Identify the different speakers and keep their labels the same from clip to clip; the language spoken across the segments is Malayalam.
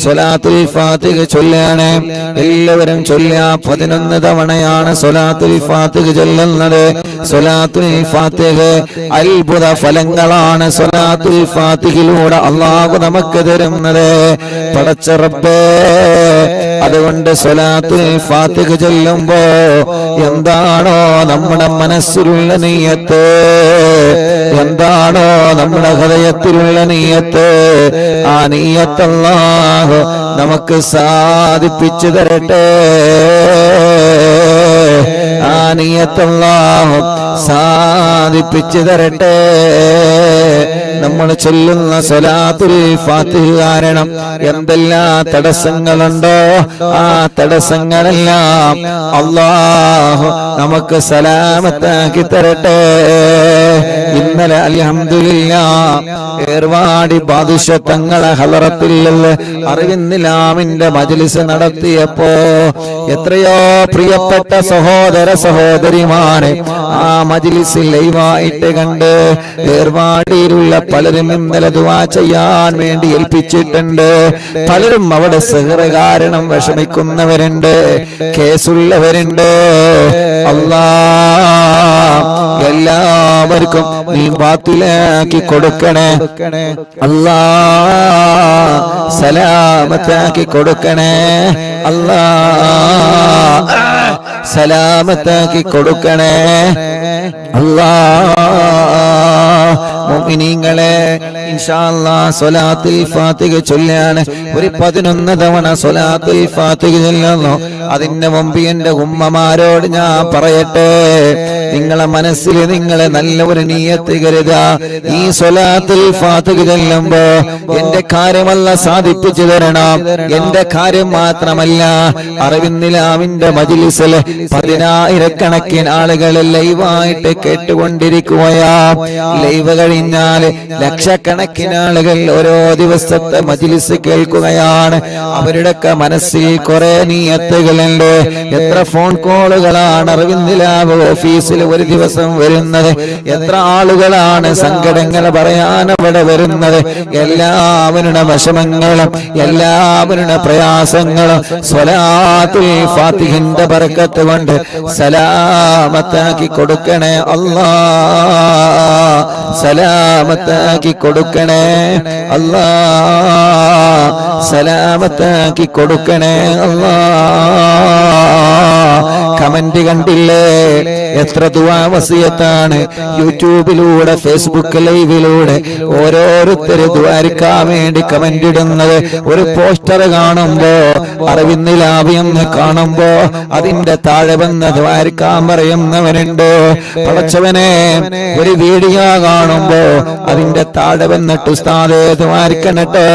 Speaker 1: സ്വലാത്തുൽ ഫാത്തിഹ ചൊല്ലാണ്. എല്ലാവരും ചൊല്ലുക. 11 തവണയാണ് സ്വലാത്തുൽ ഫാത്തിഹ ചൊല്ലുന്നത്. സ്വലാത്തുൽ ഫാത്തിഹ അത്ഭുത ഫലങ്ങളാണ് സ്വലാത്തുൽ ഫാത്തിഹയിലൂടെ അല്ലാഹു നമുക്ക് തരുന്നത്. പടച്ച റബ്ബേ, അതുകൊണ്ട് സ്വലാത്തുൽ ഫാത്തിഹ ചൊല്ലുമ്പോ എന്താണോ നമ്മുടെ മനസ്സിലുള്ള നിയ്യത്ത്, എന്താണോ നമ്മുടെ ഹൃദയത്തിലുള്ള നിയ്യത്ത്, ആ നിയ്യത്ത് അല്ലാഹു നമുക്ക് സാധിപ്പിച്ചു തരട്ടെ. ആ നിയ്യത്ത് അല്ലാഹു സാധിപ്പിച്ചു തരട്ടെ. നമ്മൾ ചൊല്ലുന്ന സ്വലാത്തുൽ ഫാത്തിഹ കാരണം എന്തെല്ലാം തടസ്സങ്ങളുണ്ടോ ആ തടസ്സങ്ങളെല്ലാം അല്ലാഹു നമുക്ക് സലാമത്താക്കി തരട്ടെ. ഇന്നലെ അൽഹംദുലില്ലാഹ് ഏർവാടി ബാദുഷ തങ്ങളെ ഹളറത്തിൽ അറിവിന്നിലാമിന്റെ മജ്ലിസ് നടത്തിയപ്പോ എത്രയോ പ്രിയപ്പെട്ട സഹോദര സഹോദരിമാരെ ആ മജ്ലിസിൽ ലൈവായിട്ട് കണ്ട് ഏർവാടിയിലുള്ള പലരും ഇന്നലെ ദുആ ചെയ്യാൻ വേണ്ടി ഏൽപ്പിച്ചിട്ടുണ്ട്. പലരും അവിടെ സിഹ്റ് കാരണം വിഷമിക്കുന്നവരുണ്ട്, കേസുള്ളവരുണ്ട്. അല്ലാഹ് എല്ലാവർക്കും നീ ബാത്തിലാക്കി കൊടുക്കണേ. അല്ലാഹ് സലാമത്താക്കി കൊടുക്കണേ. അല്ലാഹ് സലാമത്താക്കി കൊടുക്കണേ. അല്ലാഹ് മുഅ്മിനീങ്ങളെ ഇൻഷാ അല്ലാഹ് സ്വലാത്തുൽ ഫാത്തിഹ ചൊല്ലാണ്. ഒരു 11 തവണ സ്വലാത്തുൽ ഫാത്തിഹ ചൊല്ലുന്നു. അതിന്റെ മുമ്പ് എന്റെ ഉമ്മമാരോട് ഞാൻ പറയട്ടെ, നിങ്ങളെ മനസ്സിൽ നിങ്ങളെ നല്ല ഒരു നിയ്യത്ത് കരുതുക. ഈ സ്വലാത്തുൽ ഫാത്തിഹ ചൊല്ലുമ്പോ എന്റെ കാര്യമല്ല സാധിപ്പിച്ചു തരണം. എന്റെ കാര്യം മാത്രമല്ല, അറിവിന്നിലാമിന്റെ മജ്ലിസിൽ 10,000 ആളുകൾ ലൈവായിട്ട് കേട്ടുകൊണ്ടിരിക്കുകയാ. ലൈവ് കഴിഞ്ഞാൽ ലക്ഷക്കണക്കിന് ആളുകൾ ഓരോ ദിവസത്തെ മജ്ലിസ് കേൾക്കുകയാണ്. അവരുടെയൊക്കെ മനസ്സിൽ കുറെ നിയ്യത്തുകളുണ്ട്. എത്ര ഫോൺ കോളുകളാണ് അറിവിന്നിലാവ് ഓഫീസിൽ ഒരു ദിവസം വരുന്നത്. എത്ര ആളുകളാണ് സങ്കടങ്ങൾ പറയാൻ അവിടെ വരുന്നത്. എല്ലാവരുടെ വിഷമങ്ങളും എല്ലാവരുടെ പ്രയാസങ്ങളും സ്വലാത്തുൽ ഫാത്തിഹിന്റെ ബർക്കത്ത് കൊണ്ട് സലാമത്താക്കി കൊടുക്കണേ. അല്ലാഹ് സലാമത്താക്കി കൊടുക്കണേ. അല്ലാഹ് സലാമത്താക്കി കൊടുക്കണേ. അല്ലാഹ് കമന്റ് കണ്ടില്ലേ? എത്ര ദുആ വസിയത്താണ് യൂട്യൂബിലൂടെ ഫേസ്ബുക്ക് ലൈവിലൂടെ ഓരോരുത്തര് ദുആരിക്കാൻ വേണ്ടി കമന്റ് ഇടുന്നത്. ഒരു പോസ്റ്റർ കാണുമ്പോ അറിവിന്നിലാവ് എന്ന് കാണുമ്പോ അതിന്റെ താഴെ വന്ന് ദുആരിക്കാൻ പറയുന്നവരുണ്ട്. പടച്ചവനെ, ഒരു വീഡിയോ കാണുമ്പോ അതിന്റെ താഴെ വന്നിട്ട് ഉസ്താദേ ദുആരിക്കണട്ടോ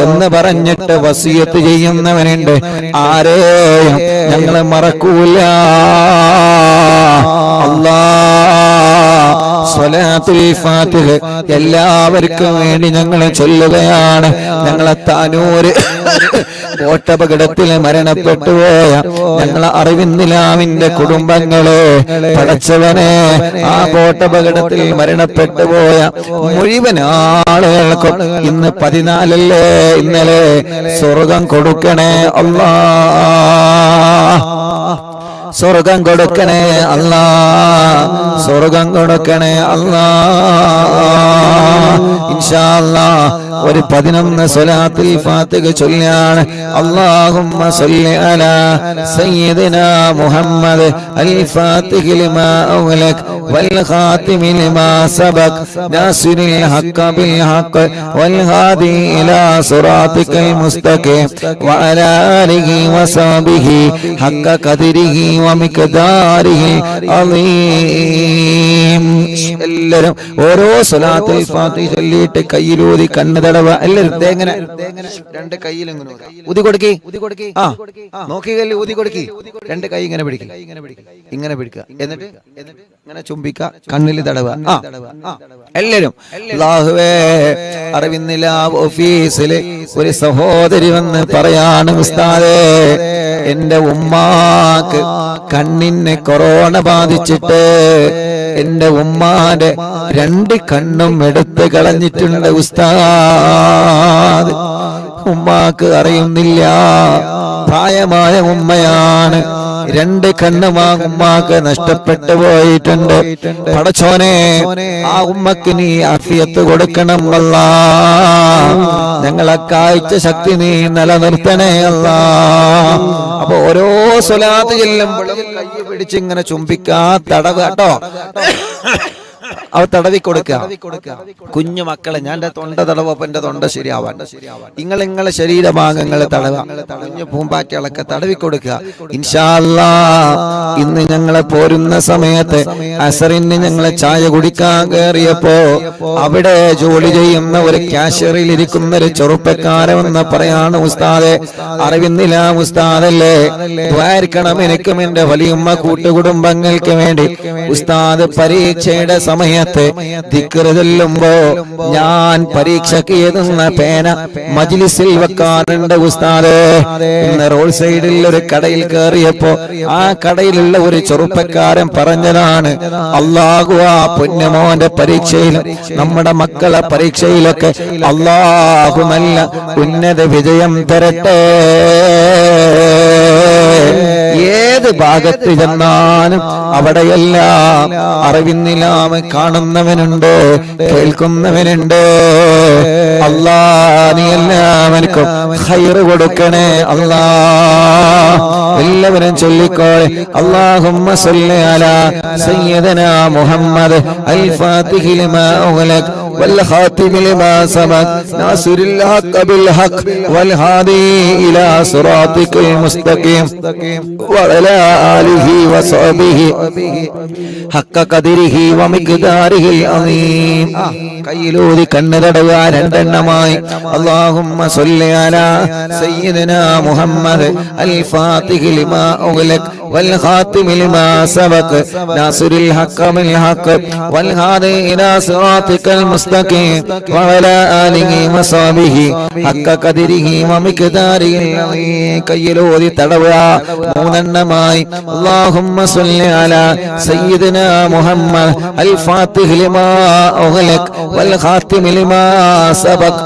Speaker 1: എന്ന് പറഞ്ഞിട്ട് വസിയത്ത് ചെയ്യുന്നവനുണ്ട്. ആരെയും ഞങ്ങളെ മറക്കൂല. അല്ലാഹ് സ്വലാത്തുൽ ഫാത്തിഹ എല്ലാവർക്കും വേണ്ടി ഞങ്ങൾ ചൊല്ലുകയാണ്. ഞങ്ങളെ താനൂര് ബോട്ടപകടത്തിൽ മരണപ്പെട്ടുപോയ ഞങ്ങളെ അറിവിന്നിലാമിന്റെ കുടുംബങ്ങളെ പടച്ചവനെ, ആ ബോട്ടപകടത്തിൽ മരണപ്പെട്ടുപോയ മുഴുവൻ ആളുകൾക്കും ഇന്ന് 14 ഇന്നലെ സ്വർഗം കൊടുക്കണേ. അല്ലാഹ് സ്വർഗം കൊടുക്കണേ. അല്ലാഹ് സ്വർഗം കൊടുക്കണേ. അല്ലാഹ് ഇൻഷാ അല്ലാഹ് ഒരു 11 സ്വലാത്തുൽ ഫാത്തിഹ ചൊല്ലാണ്. അല്ലാഹുമ്മ സ്വല്ലി അലാ സയ്യിദിനാ മുഹമ്മദ് അൽ ഫാത്തിഹി ലിമാ ഉഗ്ലഖ് വൽ ഖാതിമി ലിമാ സബഖ് നാസിറിൽ ഹഖ് ബിൽ ഹഖ് വൽ ഹാദി ഇലാ സിറാത്തിക്കൽ മുസ്തഖീം വഅലാ ആലിഹി വസഹ്ബിഹി ഹഖ ഖദരിഹി വമിഖ്ദാരിഹി അളീം. എല്ലാവരും ഓരോ സ്വലാത്തുൽ ഫാത്തിഹ ചൊല്ലിയിട്ട് കയ്യിലൂതി കണ്ണ് തടവ. എല്ലാവരും ഇങ്ങനെ 2 കയ്യിലിങ്ങനെ ഊതി കൊടുക്കി. ആ നോക്കിയല്ലേ ഊതി കൊടുക്കി. 2 കൈ ഇങ്ങനെ പിടിക്കുക, ഇങ്ങനെ പിടിക്കുക. എന്നിട്ട് ഇങ്ങനെ ചുംബിക്ക, കണ്ണിൽ തടവ. എല്ലാവരും അല്ലാഹുവേ, അറിവിന്നിലാവ് ഓഫീസില് ഒരു സഹോദരി വന്ന് പറയാണ്, ഉസ്താദേ എന്റെ ഉമ്മാക്ക് കണ്ണിന് കൊറോണ ബാധിച്ചിട്ട് എന്റെ ഉമ്മാന്റെ 2 കണ്ണും എടുത്ത് കളഞ്ഞിട്ടുണ്ട് ഉസ്താദ്. ഉമ്മാക്ക് അറിയുന്നില്ല. പ്രായമായ ഉമ്മയാണ്. 2 കണ്ണുമാ ഉമ്മാക്ക് നഷ്ടപ്പെട്ടു പോയിട്ടുണ്ട്. പടച്ചോനെ, ആ ഉമ്മക്ക് നീ ആഫിയത്ത് കൊടുക്കണം അല്ലാ. ഞങ്ങളെ കാഴ്ച ശക്തി നീ നിലനിർത്തണേ അല്ലാ. അപ്പൊ ഓരോ സ്വലാത്ത് ചെല്ലുമ്പോഴും കൈ പിടിച്ചിങ്ങനെ ചുംബിക്കാ, തടവ് കേട്ടോ, അവ തടവി കൊടുക്കുക. കുഞ്ഞു മക്കളെ, ഞാൻ എന്റെ തൊണ്ട തടവപ്പോ എന്റെ തൊണ്ട ശരിയാവാൻ നിങ്ങളെ ശരീരഭാഗങ്ങളെ തടവ, കുഞ്ഞു പൂമ്പാറ്റകളൊക്കെ തടവി കൊടുക്കുക. ഇൻഷാ അല്ലാഹ് ഇന്ന് ഞങ്ങളെ പോരുന്ന സമയത്ത് അസറിന് ഞങ്ങളെ ചായ കുടിക്കാൻ കയറിയപ്പോ അവിടെ ജോലി ചെയ്യുന്ന ഒരു കാഷ്യറിൽ ഇരിക്കുന്ന ഒരു ചെറുപ്പക്കാരെന്ന് പറയാണ്, ഉസ്താദെ, അറിവിന്നില്ല ഉസ്താദല്ലേ, ദ്വാരിക്കണം എനിക്കും എന്റെ വലിയമ്മ കൂട്ടുകുടുംബങ്ങൾക്ക് വേണ്ടി. ഉസ്താദ് പരീക്ഷയുടെ സമയത്ത് ദിക്ർ ചൊല്ലുമ്പോ ഞാൻ പരീക്ഷയ്ക്ക് എഴുതുന്ന പേന മജ്ലിസിൽ വെക്കാറുണ്ട് ഉസ്താദേ. ഇന്ന് റോഡ് സൈഡിൽ ഒരു കടയിൽ കയറിയപ്പോ ആ കടയിലുള്ള ഒരു ചെറുപ്പക്കാരൻ പറഞ്ഞതാണ്, അല്ലാഹു ആ പൊന്നുമോന്റെ പരീക്ഷയിലും നമ്മുടെ മക്കളെ പരീക്ഷയിലൊക്കെ അല്ലാഹു നല്ല ഉന്നത വിജയം തരട്ടെ. ഏത് ഭാഗത്ത് ചെന്നാലും അവിടെയെല്ലാം അറിവിന്നിലാമ കാണുന്നവനുണ്ട്, കേൾക്കുന്നവനുണ്ട്. അല്ലാ, നീ എല്ലാവർക്കും ഖൈർ കൊടുക്കണേ അല്ലാ. എല്ലാവരും ചൊല്ലിക്കോളെ, അല്ലാഹുമ്മ സ്വല്ലി അലാ സയ്യിദനാ മുഹമ്മദ് അൽ ഫാത്തിഹി ലിമാ ഉഗ്ലഖ് വൽ ഖാതിമി ലിമാ സബഖ് നാസിറുൽ ഹഖ് ബിൽ ഹഖ് വൽ ഹാദി ഇലാ സിറാത്തിക്കൽ മുസ്തഖീം വഅലാ ആലിഹി വസഹ്ബിഹി ഹഖ ഖദരിഹി വമിഖ്ദാരിഹിൽ അസീം. കയ്യിലൂതി കണ്ണുതടവുക 2 എണ്ണമായി. അല്ലാഹുമ്മ സ്വല്ലി അലാ സയ്യിദനാ മുഹമ്മദ് അൽ ഫാത്തിഹി ലിമാ ഉഗ്ലഖ് വൽ ഖാതിമി ലിമാ സബഖ് നാസിറുൽ ഹഖ് ബിൽ ഹഖ് വൽ ഹാദി ഇലാ സിറാത്തിക്കൽ മുസ്തഖീം വഅലാ ആലിഹി വസഹ്ബിഹി ഹഖ ഖദരിഹി വമിഖ്ദാരിഹിൽ അസീം. കയ്യിലൂതി തടവുക 3 എണ്ണമായി. അല്ലാഹുമ്മ സ്വല്ലി അലാ സയ്യിദനാ മുഹമ്മദ് അൽ ഫാത്തിഹി ലിമാ ഉഗ്ലഖ് വൽ ഖാതിമി ലിമാ സബഖ്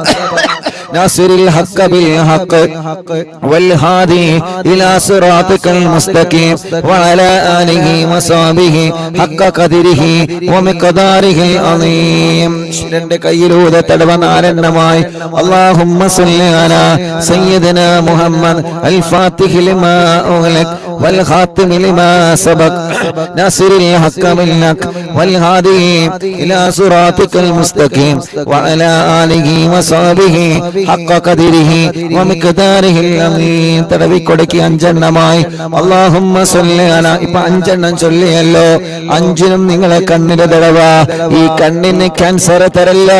Speaker 1: നാസിറുൽ ഹഖ് ബിൽ ഹഖ് വൽ ഹാദി ഇലാ സിറാത്തിക്കൽ മുസ്തഖീം വഅലാ ആലിഹി വസഹ്ബിഹി ഹഖ ഖദരിഹി വമിഖ്ദാരിഹിൽ അസീം. 2 കയ്യിലൂടെ തടവ 4 എണ്ണമായി. അല്ലാഹുമ്മ സ്വല്ലി അലാ സയ്യിദനാ മുഹമ്മദ് അൽ ഫാത്തിഹി ലിമാ ഉഗ്ലഖ് വൽ ഖാതിമി ലിമാ സബഖ് നാസിറുൽ ഹഖ് ബിൽ ഹഖ് വൽ ഹാദി ഇലാ സിറാത്തിക്കൽ മുസ്തഖീം വഅലാ ആലിഹി വസഹ്ബിഹി ഹഖ ഖദരിഹി വമിഖ്ദാരിഹിൽ അസീം. തടവി കൊടുക്കി 5 എണ്ണമായി. അല്ലാഹുമ്മ സ്വല്ലി അലാ. ഇപ്പൊ 5 എണ്ണം ചൊല്ലിയല്ലോ. 5നും നിങ്ങളെ കണ്ണിന് തടവ. ഈ കണ്ണിന് ക്യാൻസർ തരല്ല,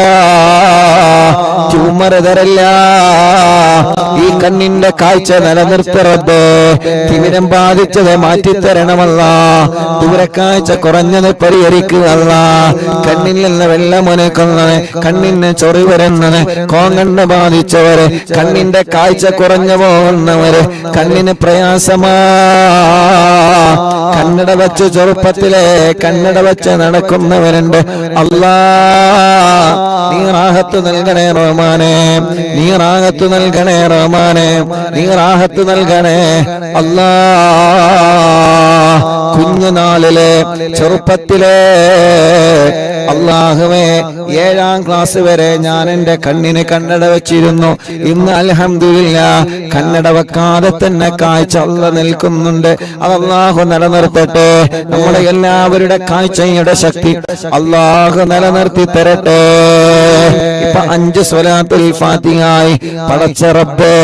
Speaker 1: ട്യൂമർ തരല്ല. ഈ കണ്ണിന്റെ കാഴ്ച നിലനിർത്തറബ്. തിമിരം ബാധിച്ചത് മാറ്റിത്തരണമല്ല. ദൂരക്കാഴ്ച കുറഞ്ഞത് പരിഹരിക്കുകയല്ല. കണ്ണിൽ നിന്ന് വെള്ളമുനക്കുന്നത്, കണ്ണിന് ചൊറി വരുന്നത്, കോങ്കണ്ണ് ബാധിച്ചവര്, കണ്ണിന്റെ കാഴ്ച കുറഞ്ഞു പോകുന്നവര്, കണ്ണിന് പ്രയാസമാ. കണ്ണട വെച്ച് ചെറുപ്പത്തിലെ കണ്ണട വെച്ച് നടക്കുന്നവരുണ്ട്. അല്ലാ, നീ റാഹത്ത് നൽകണേ റഹ്മാനേ, നീ റാഹത്ത് നൽകണേ റഹ്മാനേ, നീ റാഹത്ത് നൽകണേ അല്ലാ. കുഞ്ഞുനാളിലെ ചെറുപ്പത്തിലെ അല്ലാഹുവേ 7ാം ക്ലാസ് വരെ ഞാൻ എന്റെ കണ്ണിന് കണ്ണട വെച്ചിരുന്നു. ഇന്ന് അൽഹംദുലില്ലാഹ് കണ്ണട വെക്കാതെ തന്നെ കാഴ്ച അല്ലാഹ് നിൽക്കുന്നുണ്ട്. അത് അല്ലാഹു നിലനിർത്തട്ടെ. നമ്മുടെ എല്ലാവരുടെ കാഴ്ചയുടെ ശക്തി അല്ലാഹു നിലനിർത്തി തരട്ടെ. ഇപ്പൊ 5 സ്വലാത്തുൽ ഫാത്തിഹായി. പടച്ച റബ്ബേ,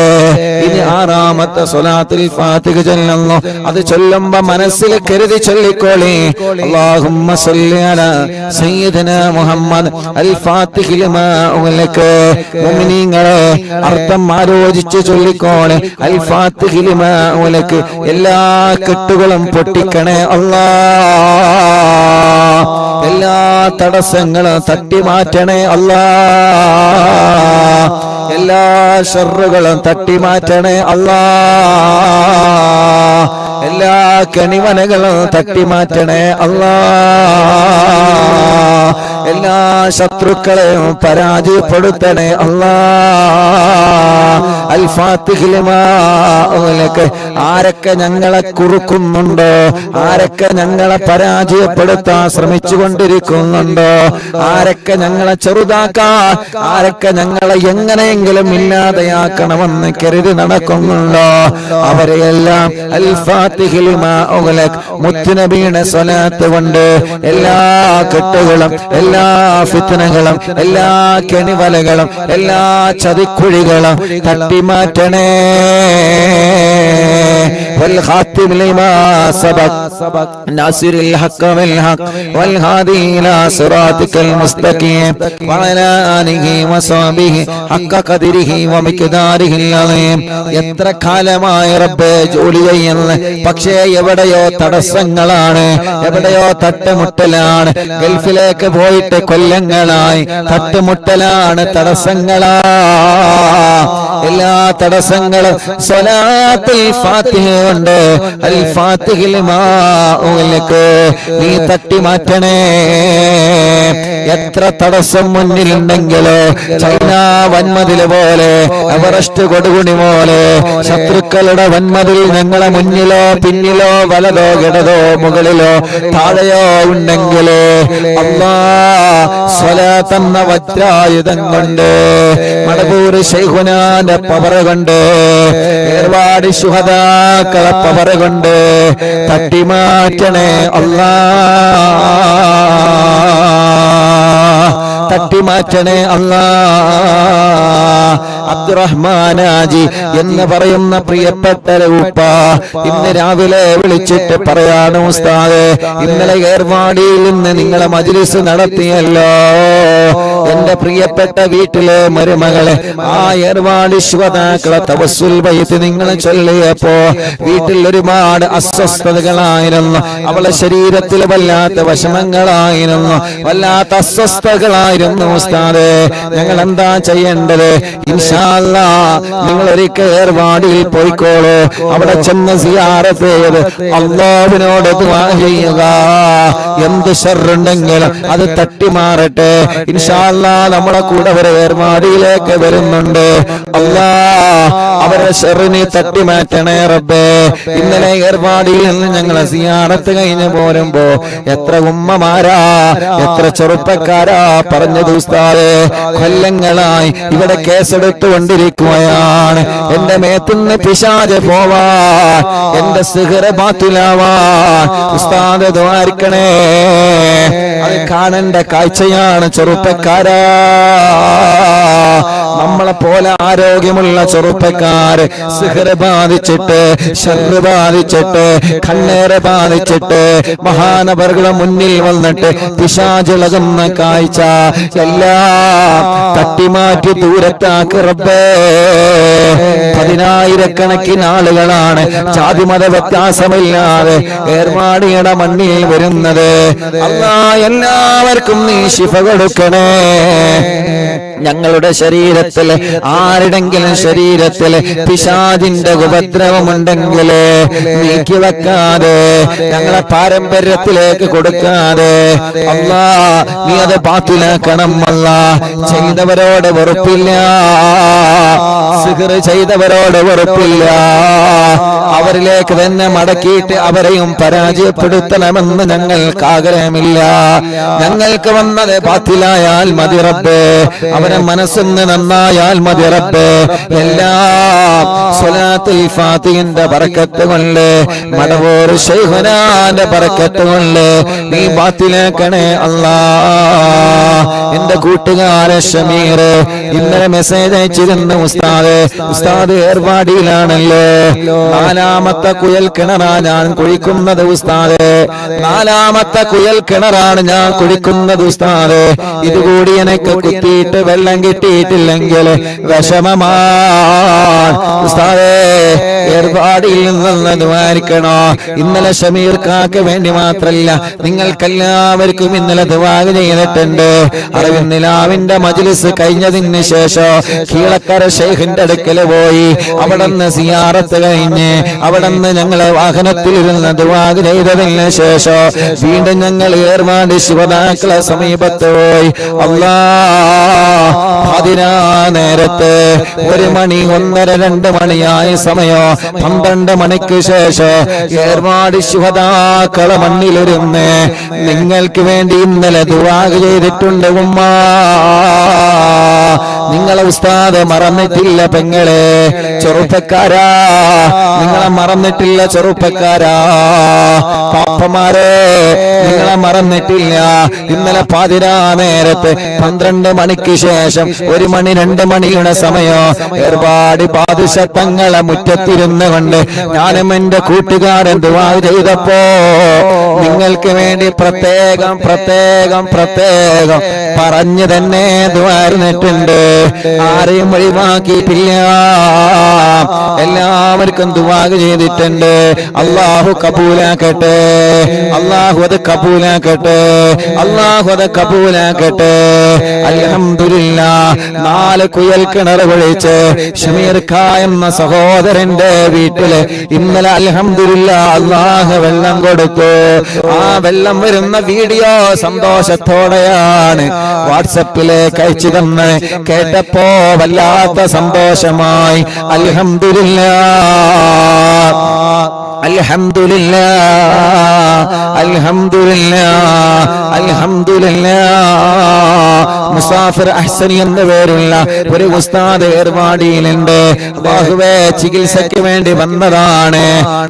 Speaker 1: ഇനി 6ാമത്തെ സ്വലാത്തുൽ ഫാത്തിഹ ചൊല്ലുന്നു. അത് ചൊല്ലുമ്പോ മനസ്സിൽ കരുതി ചൊല്ലിക്കോളി. അല്ലാഹുമ്മ സ്വല്ലി അലാ സയ്യിദനാ മുഹമ്മദ് അൽ ഫാത്തിഹി ലിമാ ഉഗ്ലഖ്. മുഅ്മിനീങ്ങളെ, അർത്ഥം ആലോചിച്ച് ചൊല്ലിക്കോളെ. അൽ ഫാത്തിഹി ലിമാ ഉഗ്ലഖ്. എല്ലാ കെട്ടുകളും പൊട്ടിക്കണേ അല്ലാ. എല്ലാ തടസ്സങ്ങളും തട്ടി മാറ്റണേ അല്ലാ. എല്ലാ ഷർറുകളും തട്ടി മാറ്റണേ അല്ലാ. എല്ലാ കണിമനകളും തട്ടി മാറ്റണേ അല്ലാ. എല്ലാ ശത്രുക്കളെയും പരാജയപ്പെടുത്തണേ അല്ലാ. അൽ ഫാത്തിഹി ലിമാ ഉഗ്ലിഖ്. ആരൊക്കെ ഞങ്ങളെ കുറുക്കുന്നുണ്ടോ, ആരൊക്കെ ഞങ്ങളെ പരാജയപ്പെടുത്താൻ ശ്രമിച്ചു കൊണ്ടിരിക്കുന്നുണ്ടോ, ആരൊക്കെ ഞങ്ങളെ ചെറുതാക്കാൻ, ആരൊക്കെ ഞങ്ങളെ എങ്ങനെയെങ്കിലും ഇല്ലാതെയാക്കണമെന്ന് കരുതി നടക്കുന്നുണ്ടോ, അവരെയെല്ലാം അൽ ഫാത്തിഹി ലിമാ ഉഗ്ലിഖ് മുത്തുനബിയുടെ സ്വലാത്ത് കൊണ്ട് എല്ലാ കെട്ടുകളും എല്ലാ ഫിത്നകളും എല്ലാ കെണിവലകളും എല്ലാ ചതിക്കുഴികളും തട്ടിമാറ്റണേ. والخاتم لما سبق ناصر الحق بالحق والهادي إلى صراطك المستقيم وعلى آله وصحبه حق قدره ومقداره العظيم. എത്ര കാലമായി റബ്ബേ ജോലി ചെയ്യുന്നത്, പക്ഷേ എവിടെയോ തടസ്സങ്ങളാണ്, എവിടെയോ തട്ടുമുട്ടലാണ്. ഗൾഫിലേക്ക് പോയിട്ട് കൊല്ലങ്ങളായി, തട്ടുമുട്ടലാണ്, തടസ്സങ്ങളാ. എല്ലാ തടസ്സങ്ങളും സ്വലാത്തുൽ ഫാത്തിഹ കൊണ്ട് അൽ ഫാത്തിഹി ലിമാ ഉഗ്ലിഖ് നീ തട്ടി മാറ്റണേ. എത്ര തടസ്സം മുന്നിലുണ്ടെങ്കിലോ, ചൈന വൻമതില് പോലെ, എവറസ്റ്റ് കൊടുകുണി പോലെ ശത്രുക്കളുടെ വൻമതിൽ ഞങ്ങളെ മുന്നിലോ പിന്നിലോ വലതോ ഇടതോ മുകളിലോ താഴെയോ ഉണ്ടെങ്കിലേ അല്ലാ സ്വലാത്ത് എന്ന വജ്രായുധം കൊണ്ട്, മടവൂർ ശൈഖുനാന്റെ പവർ കൊണ്ട്, ഏർവാടി ശുഹദാക്കളെ പവർ കൊണ്ട് തട്ടിമാറ്റണേ അല്ലാ, തട്ടിമാറ്റണേ അല്ലാ. അബ്ദുറഹ്മാനാജി എന്ന് പറയുന്ന പ്രിയപ്പെട്ട ഉപ്പ ഇന്ന് രാവിലെ വിളിച്ചിട്ട് പറയാണ്, ഉസ്താദേ ഇന്നലെ ഏർവാടിയിൽ നിന്ന് നിങ്ങളെ മജ്ലിസ് നടത്തിയല്ലോ, എന്റെ പ്രിയപ്പെട്ട വീട്ടിലെ മരുമകളെ ആ ഏർവാടി ശുഹദാക്കളെ തവസ്സുൽ ബൈത്ത് നിങ്ങൾ ചൊല്ലിയപ്പോ വീട്ടിൽ ഒരുപാട് അസ്വസ്ഥതകളായിരുന്നു, അവളെ ശരീരത്തിൽ വല്ലാത്ത വിഷമങ്ങളായിരുന്നു, വല്ലാത്ത അസ്വസ്ഥതകളായിരുന്നു. ഉസ്താദേ ഞങ്ങൾ എന്താ ചെയ്യേണ്ടത്? ഇൻഷാ അല്ലാഹ് നിങ്ങൾ ഒരിക്കൽ ഏർവാടിയിൽ പോയിക്കോളൂ, അവിടെ ചെന്ന് സിയാറത്ത് ചെയ്ത് അല്ലാഹുവിനോട് ദുആ ചെയ്യുക, എന്ത് ശർറുണ്ടെങ്കിലും അത് തട്ടി മാറട്ടെ. ഇൻഷാ അല്ലാഹ് നമ്മളെ കൂടെ ഒരു ഏർവാടിയിലേക്ക് വരുന്നുണ്ട്. അല്ലാഹ് അവരെ ശർറിനെ തട്ടി മാറ്റണേ റബ്ബേ. ഇന്നലെ ഏർവാടിയിൽ നിന്ന് ഞങ്ങളെ സിയാറത്ത് കഴിഞ്ഞ് പോരുമ്പോ എത്ര ഉമ്മമാരാ, എത്ര ചെറുപ്പക്കാരാ പറഞ്ഞത്, ഉസ്താദേ കൊല്ലങ്ങളായി ഇവിടെ കേസെടുത്തുകൊണ്ടിരിക്കുകയാണ്, എന്റെ മേത്തുനിന്ന് പിശാച് പോവാൻ, എന്റെ സിഹ്റ് ബാത്തിലാവാൻ ഉസ്താദ് ദ്വാരിക്കണേ. അത് കാണേണ്ട കാഴ്ചയാണ് ചെറുപ്പക്കാരാ. നമ്മളെ പോലെ ആരോഗ്യമുള്ള ചെറുപ്പക്കാര് സിഹ്റ് ബാധിച്ചിട്ട്, ശർറ് ബാധിച്ചിട്ട്, കണ്ണേറ് ബാധിച്ചിട്ട് മഹാനവറുകളുടെ മുന്നിൽ വന്നിട്ട് പിശാചിളകുന്ന കാഴ്ച എല്ലാം തട്ടിമാറ്റി ദൂരത്താക്ക് റബ്ബേ. പതിനായിരക്കണക്കിന് ആളുകളാണ് ജാതിമത വ്യത്യാസമില്ലാതെ ഏർവാടിയുടെ മണ്ണിൽ വരുന്നത്. അല്ലാഹ് എല്ലാവർക്കും നീ ശിഫ കൊടുക്കണേ. ഞങ്ങളുടെ ശരീരത്തിൽ ആരുടെങ്കിലും ശരീരത്തിൽ പിശാചിന്റെ ഉപദ്രവമുണ്ടെങ്കിൽ നീക്കി വെക്കാതെ, ഞങ്ങളെ പാരമ്പര്യത്തിലേക്ക് കൊടുക്കാതെ അല്ലാഹ് നീ അത് ബാത്തിലാക്കണം. അല്ലാഹ് ചെയ്തവരോട് വെറുപ്പില്ല, സിഹ്റ് ചെയ്തവരോട് വെറുപ്പില്ല, അവരിലേക്ക് തന്നെ മടക്കിയിട്ട് അവരെയും പരാജയപ്പെടുത്തണമെന്ന് ഞങ്ങൾക്ക് ആഗ്രഹമില്ല. ഞങ്ങൾക്ക് വന്നത് ബാത്തിലായാൽ മതി റബ്ബേ, അവരെ മനസ്സൊന്ന് നന്നായാൽ മതി റബ്ബേ. എല്ലാം സ്വലാത്തുൽ ഫാത്തിഹിന്റെ ബറക്കത്ത് കൊണ്ട്, മടവൂർ ശൈഖുനാന്റെ ബറക്കത്ത് കൊണ്ട് നീ ബാത്തിലാക്കണേ അല്ലാഹ്. എന്റെ കൂട്ടുകാരൻ ഷമീർ ഇന്നലെ മെസ്സേജ് അയച്ചിരുന്നു, ഉസ്താദ് ഏർവാടിയിലാണല്ലോ, 4ാമത്തെ കുയൽ കിണറാ ഞാൻ കുഴിക്കുന്നത് ഉസ്താദ്, 4ാമത്തെ കുയൽ കിണറാണ് ഞാൻ കുഴിക്കുന്നത് ഉസ്താദ്, ഇതുകൂടി എനിക്ക് കുത്തിയിട്ട് വെള്ളം കിട്ടിയിട്ടില്ലെങ്കിൽ വിഷമമാണ് ഉസ്താദേ. ഏർപ്പാടിൽ നിന്ന് ദ്വാരിക്കണോ. ഇന്നലെ ഷമീർ കാക്ക് വേണ്ടി മാത്രല്ല, നിങ്ങൾക്കെല്ലാവർക്കും ഇന്നലെ ദുആ ചെയ്തിട്ടുണ്ട്. അറിവിന്നിലാവിന്റെ മജ്ലിസ് കഴിഞ്ഞതിന് ശേഷം കീഴക്കര ശൈഖിന്റെ അടുക്കൽ പോയി അവിടുന്ന് സിയാറത്ത് കഴിഞ്ഞ് അവിടുന്ന് ഞങ്ങളെ വാഹനത്തിലിരുന്ന് ദുആ ചെയ്തതിന് ശേഷം വീണ്ടും ഞങ്ങൾ ഏർവാടി ശിവദാക്കളെ സമീപത്ത് പോയി. അതിനാ നേരത്ത് 1 മണി 1:30 2 മണിയായ സമയം 12 മണിക്ക് ശേഷം ഏർവാടി ശിവദാക്കളെ മണ്ണിലിരുന്ന് നിങ്ങൾക്ക് വേണ്ടി ഇന്നലെ ദുആ ചെയ്തിട്ടുണ്ട് ഉമ്മ. നിങ്ങളെ ഉസ്താദ് മറന്നിട്ടില്ല പെങ്ങളെ, ചെറുപ്പക്കാരാ നിങ്ങളെ മറന്നിട്ടില്ല, ചെറുപ്പക്കാരാ പാപ്പമാരെ നിങ്ങളെ മറന്നിട്ടില്ല. ഇന്നലെ പാതിരാ നേരത്ത് 12 മണിക്ക് ശേഷം 1 മണി 2 മണിയുടെ സമയം ഏർപാടി പാദുശത്തങ്ങളെ മുറ്റത്തിരുന്ന് കൊണ്ട് ഞാനും എന്റെ കൂട്ടുകാരൻ ദുആ ചെയ്തപ്പോ നിങ്ങൾക്ക് വേണ്ടി പ്രത്യേകം പ്രത്യേകം പ്രത്യേകം പറഞ്ഞു തന്നെ ദുആർന്നിട്ടുണ്ട്. ആരെയും ഒഴിവാക്കിയിട്ടില്ല, എല്ലാവർക്കും ദുആ ചെയ്തിട്ടുണ്ട്. അല്ലാഹു കബൂലാക്കട്ടെ, അല്ലാഹു അത് കബൂലാക്കട്ടെ, അല്ലാഹു അത് കബൂലാക്കട്ടെ. അൽഹംദുലില്ലാഹ് 4 കുയൽ കിണർ ഒഴിച്ച് ഷമീർ ഖാ എന്ന സഹോദരന്റെ വീട്ടില് ഇന്നലെ അൽഹംദുലില്ലാഹ് അല്ലാഹു വെള്ളം കൊടുത്തു. ആ വെള്ളം വരുന്ന വീഡിയോ സന്തോഷത്തോടെയാണ് വാട്സപ്പിലേക്ക് അയച്ചു തന്ന് കേട്ടപ്പോ വല്ലാത്ത സന്തോഷമായി. അൽഹംദുലില്ലാഹ് അൽഹംദുലില്ലാഹ് അൽഹംദുലില്ലാഹ് അൽഹംദുലില്ലാഹ്. മുസാഫിർ അഹ്സനി എന്ന പേരുള്ള ഒരു ഉസ്താദ് ഏർവാടിയിലുണ്ട്. അല്ലാഹുവേ ചികിത്സയ്ക്ക് വേണ്ടി വന്നതാണ്.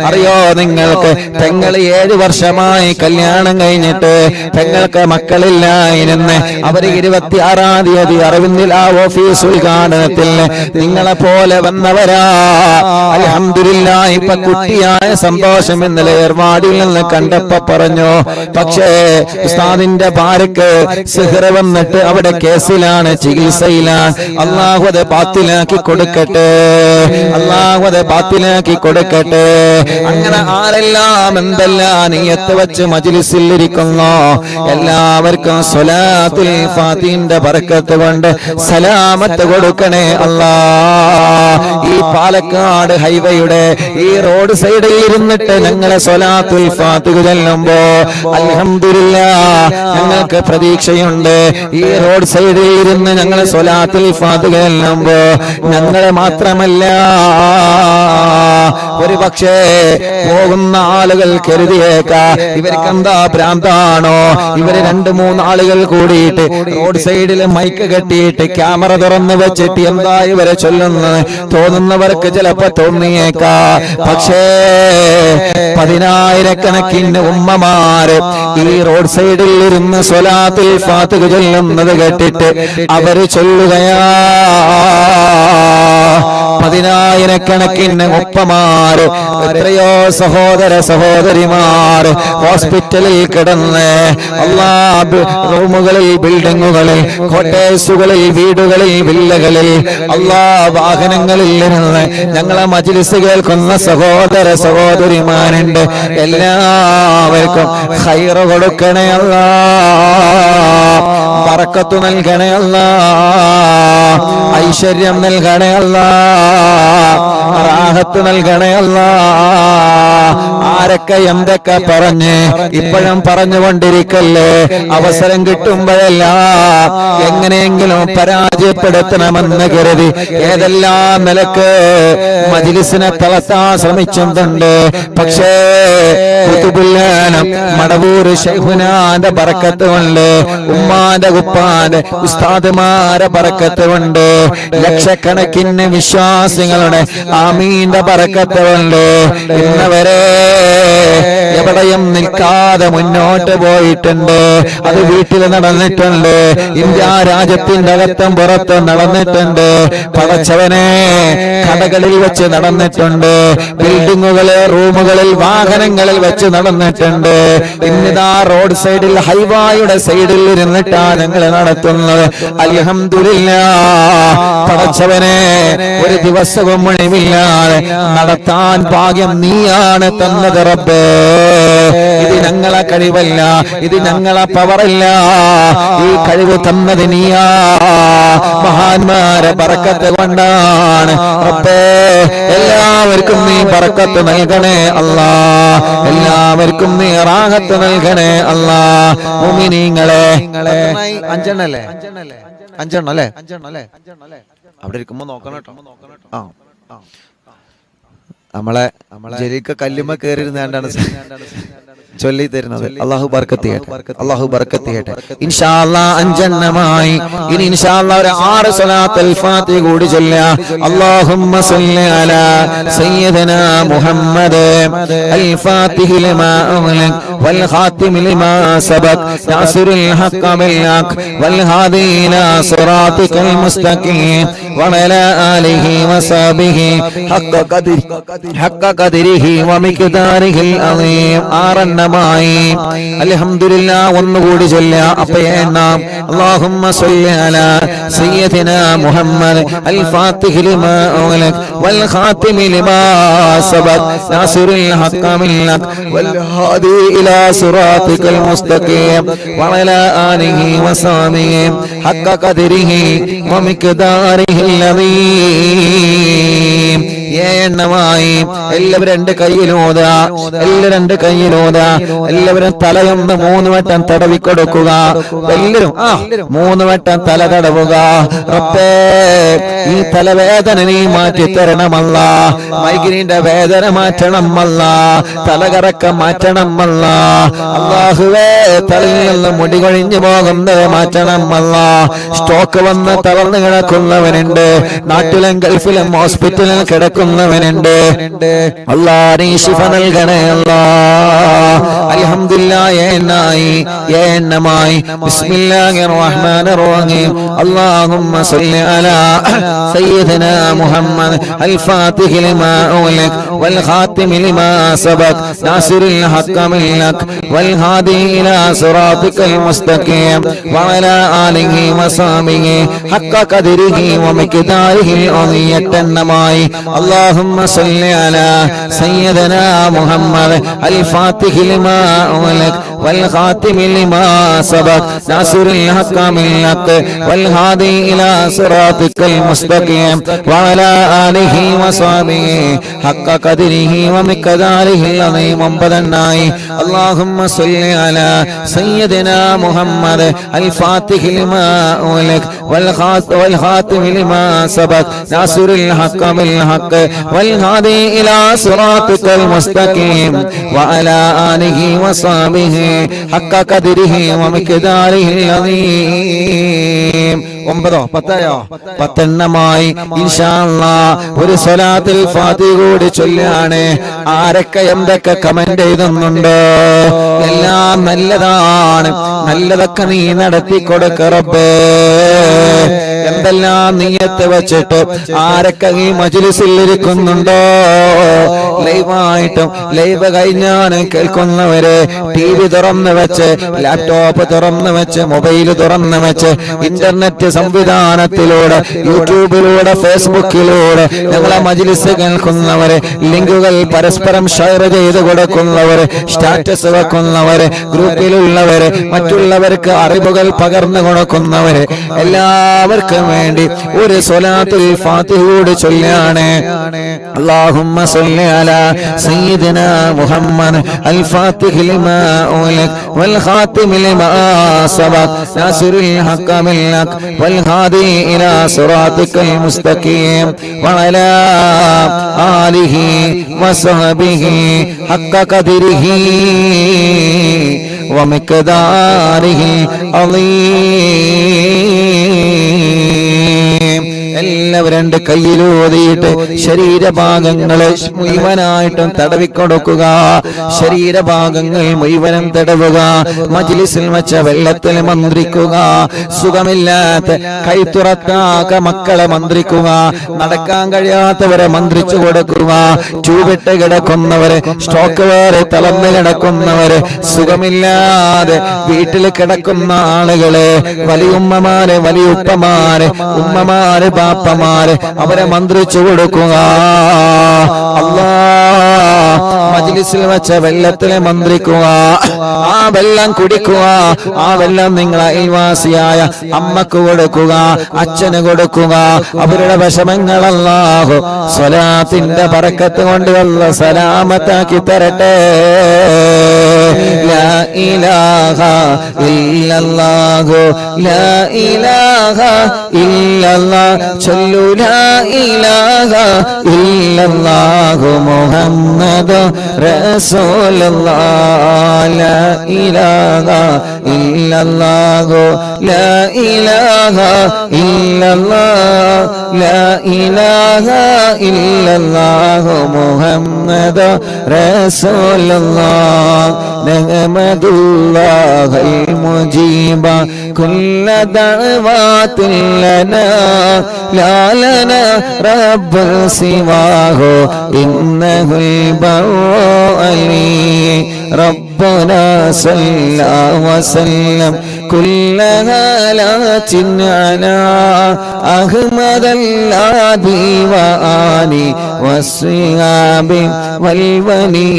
Speaker 1: അറിയോ നിങ്ങൾക്ക്, പെങ്ങൾ 7 വർഷമായി കല്യാണം കഴിഞ്ഞിട്ട് പെങ്ങൾക്ക് മക്കളില്ലായിരുന്നു. അവര് 26-ാം തീയതി അറിവിന്നില്ല ഓഫീസ് ഉദ്ഘാടനത്തിൽ നിങ്ങളെ പോലെ വന്നവരാ. അൽഹംദുലില്ലാഹ് ഇപ്പൊ കുട്ടിയായ സന്തോഷം ഇന്നലെ ഏർവാടിയിൽ നിന്ന് കണ്ടപ്പോ പറഞ്ഞു. പക്ഷേ ഉസ്താദിന്റെ ഭാര്യക്ക് സിഹ്ർ വന്നിട്ട് അവിടെ കേസിലാണ്, ചികിത്സയിലാണ്. അല്ലാഹു അത് ബാത്തിലാക്കി കൊടുക്കട്ടെ, അല്ലാഹു അത് ബാത്തിലാക്കി കൊടുക്കട്ടെ. അങ്ങനെ ആരെല്ലാം എന്തെല്ലാം നിയത്ത് വെച്ച് മജ്ലിസിൽ ഇരിക്കുന്നു എല്ലാവർക്കും സ്വലാത്തുൽ ഫാത്തിഹിന്റെ ബറക്കത്ത് കൊണ്ട് സലാമത്ത് കൊടുക്കണേ അല്ലാഹ്. ഈ പാലക്കാട് ഹൈവേയുടെ ഈ റോഡ് സൈഡിൽ ഇരുന്നിട്ട് ഞങ്ങളെ സ്വലാത്തുൽ ഫാത്തിഹ ചൊല്ലുമ്പോ അൽഹംദുലില്ലാഹ് ഞങ്ങൾക്ക് പ്രതീക്ഷയുണ്ട്. ഈ റോഡ് സൈഡിൽ ഇരുന്ന് ഞങ്ങളെ സ്വലാത്തുൽ ഫാത്തിഹ ചൊല്ലുമ്പോ ഞങ്ങളെ മാത്രമല്ല, ഒരു പക്ഷേ പോകുന്ന ആളുകൾ കരുതിയേക്കാം ഇവർക്ക് എന്താ ഭ്രാന്താണോ, ഇവര് 2-3 ആളുകൾ കൂടിയിട്ട് റോഡ് സൈഡിൽ മൈക്ക് കെട്ടിയിട്ട് ക്യാമറ തുറന്ന് വെച്ചിട്ട് എന്താ ഇവരെ ചൊല്ലുന്നത് തോന്നുന്നവർക്ക് ചിലപ്പോ തോന്നിയേക്കാം. പക്ഷേ 10,000-കണക്കിന് ഉമ്മമാര് ഈ റോഡ് സൈഡിൽ ഇരുന്ന് സ്വലാത്തുൽ ഫാത്തിഹ ചൊല്ലുന്നത് കേട്ടിട്ട് അവര് ചൊല്ലുകയാ. 10,000-കണക്കിന് ഉപ്പമാര്, എത്രയോ സഹോദര സഹോദരിമാർ ഹോസ്പിറ്റലിൽ കിടന്ന് റൂമുകളിൽ, ബിൽഡിങ്ങുകളിൽ, കോട്ടേഴ്സുകളിൽ, വീടുകളിൽ, വില്ലകളിൽ, വാഹനങ്ങളിൽ ഇരുന്ന് ഞങ്ങളെ മജ്ലിസ് കേൾക്കുന്ന സഹോദര സഹോദരിമാരുണ്ട്. എല്ലാവർക്കും ഖൈർ കൊടുക്കണേ അല്ലാഹ്, ബറക്കത്ത് നൽകണേ അല്ലാഹ്, ഐശ്വര്യം നൽകണേ അല്ലാഹ്, റാഹത്ത് നൽകണേ അല്ലാഹ്. ആരൊക്കെ എന്തൊക്കെ പറഞ്ഞ് ഇപ്പോഴും പറഞ്ഞുകൊണ്ടിരിക്കല്ലേ, അവസരം കിട്ടുമ്പോഴെല്ലാം എങ്ങനെയെങ്കിലും പരാജയപ്പെടുത്തണമെന്ന് കരുതി ഏതെല്ലാം നിലക്ക് മജ്ലിസിനെ തളർത്താൻ ശ്രമിച്ചിട്ടുണ്ട്. പക്ഷേ മടവൂർ ശൈഖുനാന്റെ ബറക്കത്ത് കൊണ്ട്, ഉമ്മാന്റെ ഉപ്പാന്റെ ഉസ്താദുമാരെ ബറക്കത്ത് കൊണ്ട്, ലക്ഷക്കണക്കിന് വിശ്വാസികളുടെ ആമീന്റെ ബറക്കത്ത് കൊണ്ട് ഇന്നവരെ എവിടെയും നിൽക്കാതെ മുന്നോട്ട് പോയിട്ടുണ്ട്. അത് വീട്ടിൽ നടന്നിട്ടുണ്ട്, ഇന്ത്യ രാജ്യത്തിന്റെ അകത്തും പുറത്തും നടന്നിട്ടുണ്ട്. പടച്ചവനെ കടകളിൽ വെച്ച് നടന്നിട്ടുണ്ട്, ബിൽഡിങ്ങുകളിൽ, റൂമുകളിൽ, വാഹനങ്ങളിൽ വെച്ച് നടന്നിട്ടുണ്ട്. ഇന്നിതാ റോഡ് സൈഡിൽ, ഹൈവായുടെ സൈഡിൽ ഇരുന്നിട്ടാണ് ഞങ്ങൾ നടത്തുന്നത്. അൽഹംദുലില്ലാഹ് പടച്ചവനെ ഒരു ദിവസവും ഒഴിവില്ലാതെ നടത്താൻ ഭാഗ്യം നീയാണ് തന്നത് റബ്ബേ. ഇത് ഞങ്ങളെ കഴിവല്ല, ഇത് ഞങ്ങളെ പവറല്ല, ഈ കഴിവ് തന്നത് നീയാ. മഹാന്മാരെ ബറക്കത്ത് കൊണ്ടാണ് റബ്ബേ. എല്ലാവർക്കും നീ ബറക്കത്ത് നൽകണേ അല്ലാ, എല്ലാവർക്കും നീ റാഹത്ത് നൽകണേ അല്ലാ. മുഅ്മിനീങ്ങളെ അഞ്ചെണ്ണല്ലേ അവിടെ ഇരിക്കുമ്പോ നോക്കണം കേട്ടോ. നമ്മളെ ജലീക്ക കല്ലുമ്മ കയറിയിരുന്നാണ്ടാണ് ചൊല്ലി തരുന്നത്. അല്ലാഹു ബർക്കത്ത് ചെയ്യട്ടെ, അല്ലാഹു ബർക്കത്ത് ചെയ്യട്ടെ. ഇൻഷാ അല്ലാഹ് അഞ്ചെണ്ണമായി. ഇനി ഇൻഷാ അല്ലാഹ് ഒരു 6 സ്വലാത്തുൽ ഫാത്തിഹ കൂടി ചൊല്ലുക. അല്ലാഹുമ്മ സ്വല്ലി അലാ സയ്യിദനാ മുഹമ്മദ് അൽ ഫാത്തിഹി ലിമാ ഉഗ്ലിഖ് വൽ ഖാതിമി ലിമാ സബഖ് നാസിറുൽ ഹഖ് ബിൽ ഹഖ് വൽ ഹാദി ഇലാ സിറാതികൽ മുസ്തഖീം വഅലാ ആലിഹി വസഹ്ബിഹി ഹഖ്ക ഖദ്രിഹി വമിഖ്ദാരിഹിൽ അളീം. ആറെണ്ണമായി. അൽഹംദുലില്ലാഹ് ഒന്നുകൂടി ചൊല്ലുക. അപ്പോൾ എണ്ണാം. അല്ലാഹുമ്മ സ്വല്ലി അലാ സയ്യിദിനാ മുഹമ്മദ് അൽ ഫാത്തിഹി ലിമാ ഉഗ്ലിഖ് വൽ ഖാതിമി ലിമാ സബഖ് നാസിറുൽ ഹഖ് ബിൽ ഹഖ് വൽ ഹാദി ഇലാ സിറാതികൽ മുസ്തഖീം വഅലാ ആലിഹി വസഹ്ബിഹി ഹഖ്ക ഖദ്രിഹി വമിഖ്ദാരിഹിൽ അളീം. എണ്ണമായി. എല്ലാവരും 2 കൈയിലോതാ, എല്ലാവരും 2 കൈയിലോതാ. എല്ലാവരും തലയൊന്ന് 3 വട്ടം തടവി കൊടുക്കുക. എല്ലാവരും 3 വട്ടം തല തടവുക. റബ്ബേ, ഈ തലവേദന നീ മാറ്റി തരണമല്ല, മൈഗ്രീന്റെ വേദന മാറ്റണമല്ല, തലകറക്കം മാറ്റണമല്ല. അല്ലാഹുവേ, തലയിൽ നിന്ന് മുടി കൊഴിഞ്ഞു പോകുന്നത് മാറ്റണമല്ല. സ്റ്റോക്ക് വന്ന് തളർന്നു കിടക്കുന്നവനുണ്ട്, നാട്ടിലും ഗൾഫിലും ഹോസ്പിറ്റലിൽ കിടക്കുന്നവനുണ്ട്. അല്ലാഹ് നീ ശിഫ നൽകണേ അല്ലാ. അൽഹംദുലില്ലാഹ് എണ്ണമായി. ബിസ്മില്ലാഹിർ റഹ്മാനിർ റഹീം. അല്ലാഹുമ്മ സ്വല്ലി അലാ സയ്യിദിനാ മുഹമ്മദ് അൽ ഫാത്തിഹി ലിമാ ഉഗ്ലിഖ് വൽ ഖാതിമി ലിമാ സബഖ് നാസിറുൽ ഹഖ് ബിൽ ഹഖ് വൽ ഹാദി ഇലാ സിറാതികൽ മുസ്തഖീം വഅലാ ആലിഹി വസഹ്ബിഹി ഹഖ്ക ഖദ്രിഹി വമിഖ്ദാരിഹിൽ അളീം. എണ്ണമായി. اللهم صل على سيدنا محمد الفاتح لما أغلق والخاتم لما سبق ناصر الحق بالحق والهادي إلى صراطك المستقيم وعلى آله وصحبه حق قدره ومقداره العظيم. اللهم صل على سيدنا محمد الفاتح لما أغلق والخاتم لما سبق ناصر الحق بالحق والهادي إلى صراطك المستقيم وعلى آله وصحبه حق قدره ومقداره العظيم. 10 എണ്ണമായി. ഇൻഷാ അല്ലാഹ് ഒരു സ്വലാത്തുൽ ഫാത്തിഹ കൂടി ചൊല്ലാണ്. ആരൊക്കെ എന്തൊക്കെ കമന്റ് എഴുതുന്നുണ്ട്? എല്ലാം നല്ലതാണ്, നല്ലതൊക്കെ നീ നടത്തി കൊടുക്ക റബ്ബേ. എന്തെല്ലാം നിയ്യത്ത് വെച്ചിട്ട് ആരൊക്കെ ഈ മജ്ലിസിൽ ഇരിക്കുന്നുണ്ടോ? ലൈവായിട്ടും ലൈവ് കഴിഞ്ഞാണ് കേൾക്കുന്നവരെ TV തുറന്നു വെച്ച്, ലാപ്ടോപ്പ് തുറന്നു വെച്ച്, മൊബൈൽ തുറന്നു വെച്ച്, ഇന്റർനെറ്റ് സംവിധാനത്തിലൂടെ, യൂട്യൂബിലൂടെ, ഫേസ്ബുക്കിലൂടെ ഞങ്ങളെ മജ്ലിസ് കേൾക്കുന്നവരെ, ലിങ്കുകൾ പരസ്പരം ഷെയർ ചെയ്ത് കൊടുക്കുന്നവര്, സ്റ്റാറ്റസ് വെക്കുന്നവര്, ഗ്രൂപ്പിലുള്ളവര്, മറ്റുള്ളവർക്ക് അറിവുകൾ പകർന്നു കൊടുക്കുന്നവര്, എല്ലാവർക്കും വേണ്ടി ഒരു സ്വലാത്തുൽ ഫാത്തിഹ കൂടി ചൊല്ലാണ്. അല്ലാഹുമ്മ സ്വല്ലി അലാ സയ്യിദിനാ മുഹമ്മദ് അൽ ഫാത്തിഹി ലിമാ ഉഗ്ലിഖ് വൽ ഖാതിമി ലിമാ സബഖ് നാസിറുൽ ഹഖ് ബിൽ ഹഖ് വൽ ഹാദി ഇലാ സിറാതികൽ മുസ്തഖീം വഅലാ ആലിഹി വസഹ്ബിഹി ഹഖ്ക ഖദ്രിഹി വമിഖ്ദാരിഹി അളീം. എല്ലാവരും 2 കൈയിലൂതിയിട്ട് ശരീരഭാഗങ്ങളെ മുഴുവനായിട്ടും തടവിക്കൊടുക്കുക. ശരീരഭാഗങ്ങൾ മുഴുവനും തടവുക. മജ്ലിസിൽ വെച്ച വെള്ളത്തിൽ മന്ത്രിക്കുക. സുഖമില്ലാത്ത കൈത്തുറക്കാക്ക മക്കളെ മന്ത്രിക്കുക. നടക്കാൻ കഴിയാത്തവരെ മന്ത്രിച്ചു കൊടുക്കുക. ചൂവിട്ട് കിടക്കുന്നവരെ, സ്റ്റോക്ക് വേറെ തളർന്നു കിടക്കുന്നവരെ, സുഖമില്ലാതെ വീട്ടിൽ കിടക്കുന്ന ആളുകളെ, വലിയുമ്മമാരെ, വലിയുപ്പമാരെ, ഉമ്മമാരെ, ബാപ്പമാരെ, അവരെ മന്ത്രിച്ചു കൊടുക്കുക. ഓഫീസിൽ വെച്ച വെള്ളത്തിലെ മന്ത്രിക്കുക, ആ വെള്ളം കുടിക്കുക, ആ വെള്ളം നിങ്ങൾ അയൽവാസിയായ അമ്മക്ക് കൊടുക്കുക, അച്ഛന് കൊടുക്കുക. അവരുടെ വിഷമങ്ങൾ അല്ലാഹു സ്വലാത്തിന്റെ ബറക്കത്ത് കൊണ്ട് അല്ലാഹു സലാമത്താക്കി തരട്ടെ. ലാ ഇലാഹ ഇല്ലല്ലാഹു ലാ ഇലാഹ ഇല്ലല്ലാഹ് ചൊല്ലു ലാ ഇലാഹ ഇല്ലല്ലാഹു മുഹമ്മദ് റസൂലുള്ളാഹ്. ലാ ഇലാഹ ഇല്ലല്ലാഹു ലാ ഇലാഹ ഇല്ലല്ലാഹ് ലാ ഇലാഹ ഇല്ലല്ലാഹു മുഹമ്മദ് റസൂലുള്ളാഹ്. നഹ്മദുല്ലാഹൽ മുജീബ കുല്ല ദഅവാതിൻ ലനാ ലാ ലനാ റബ്ബുൽ സിവാഹു ഇന്നഹുൽ ബർറു അലി. ربنا صلى وسلم كل هالات على أحمد الهادي وآله والصحاب والولي.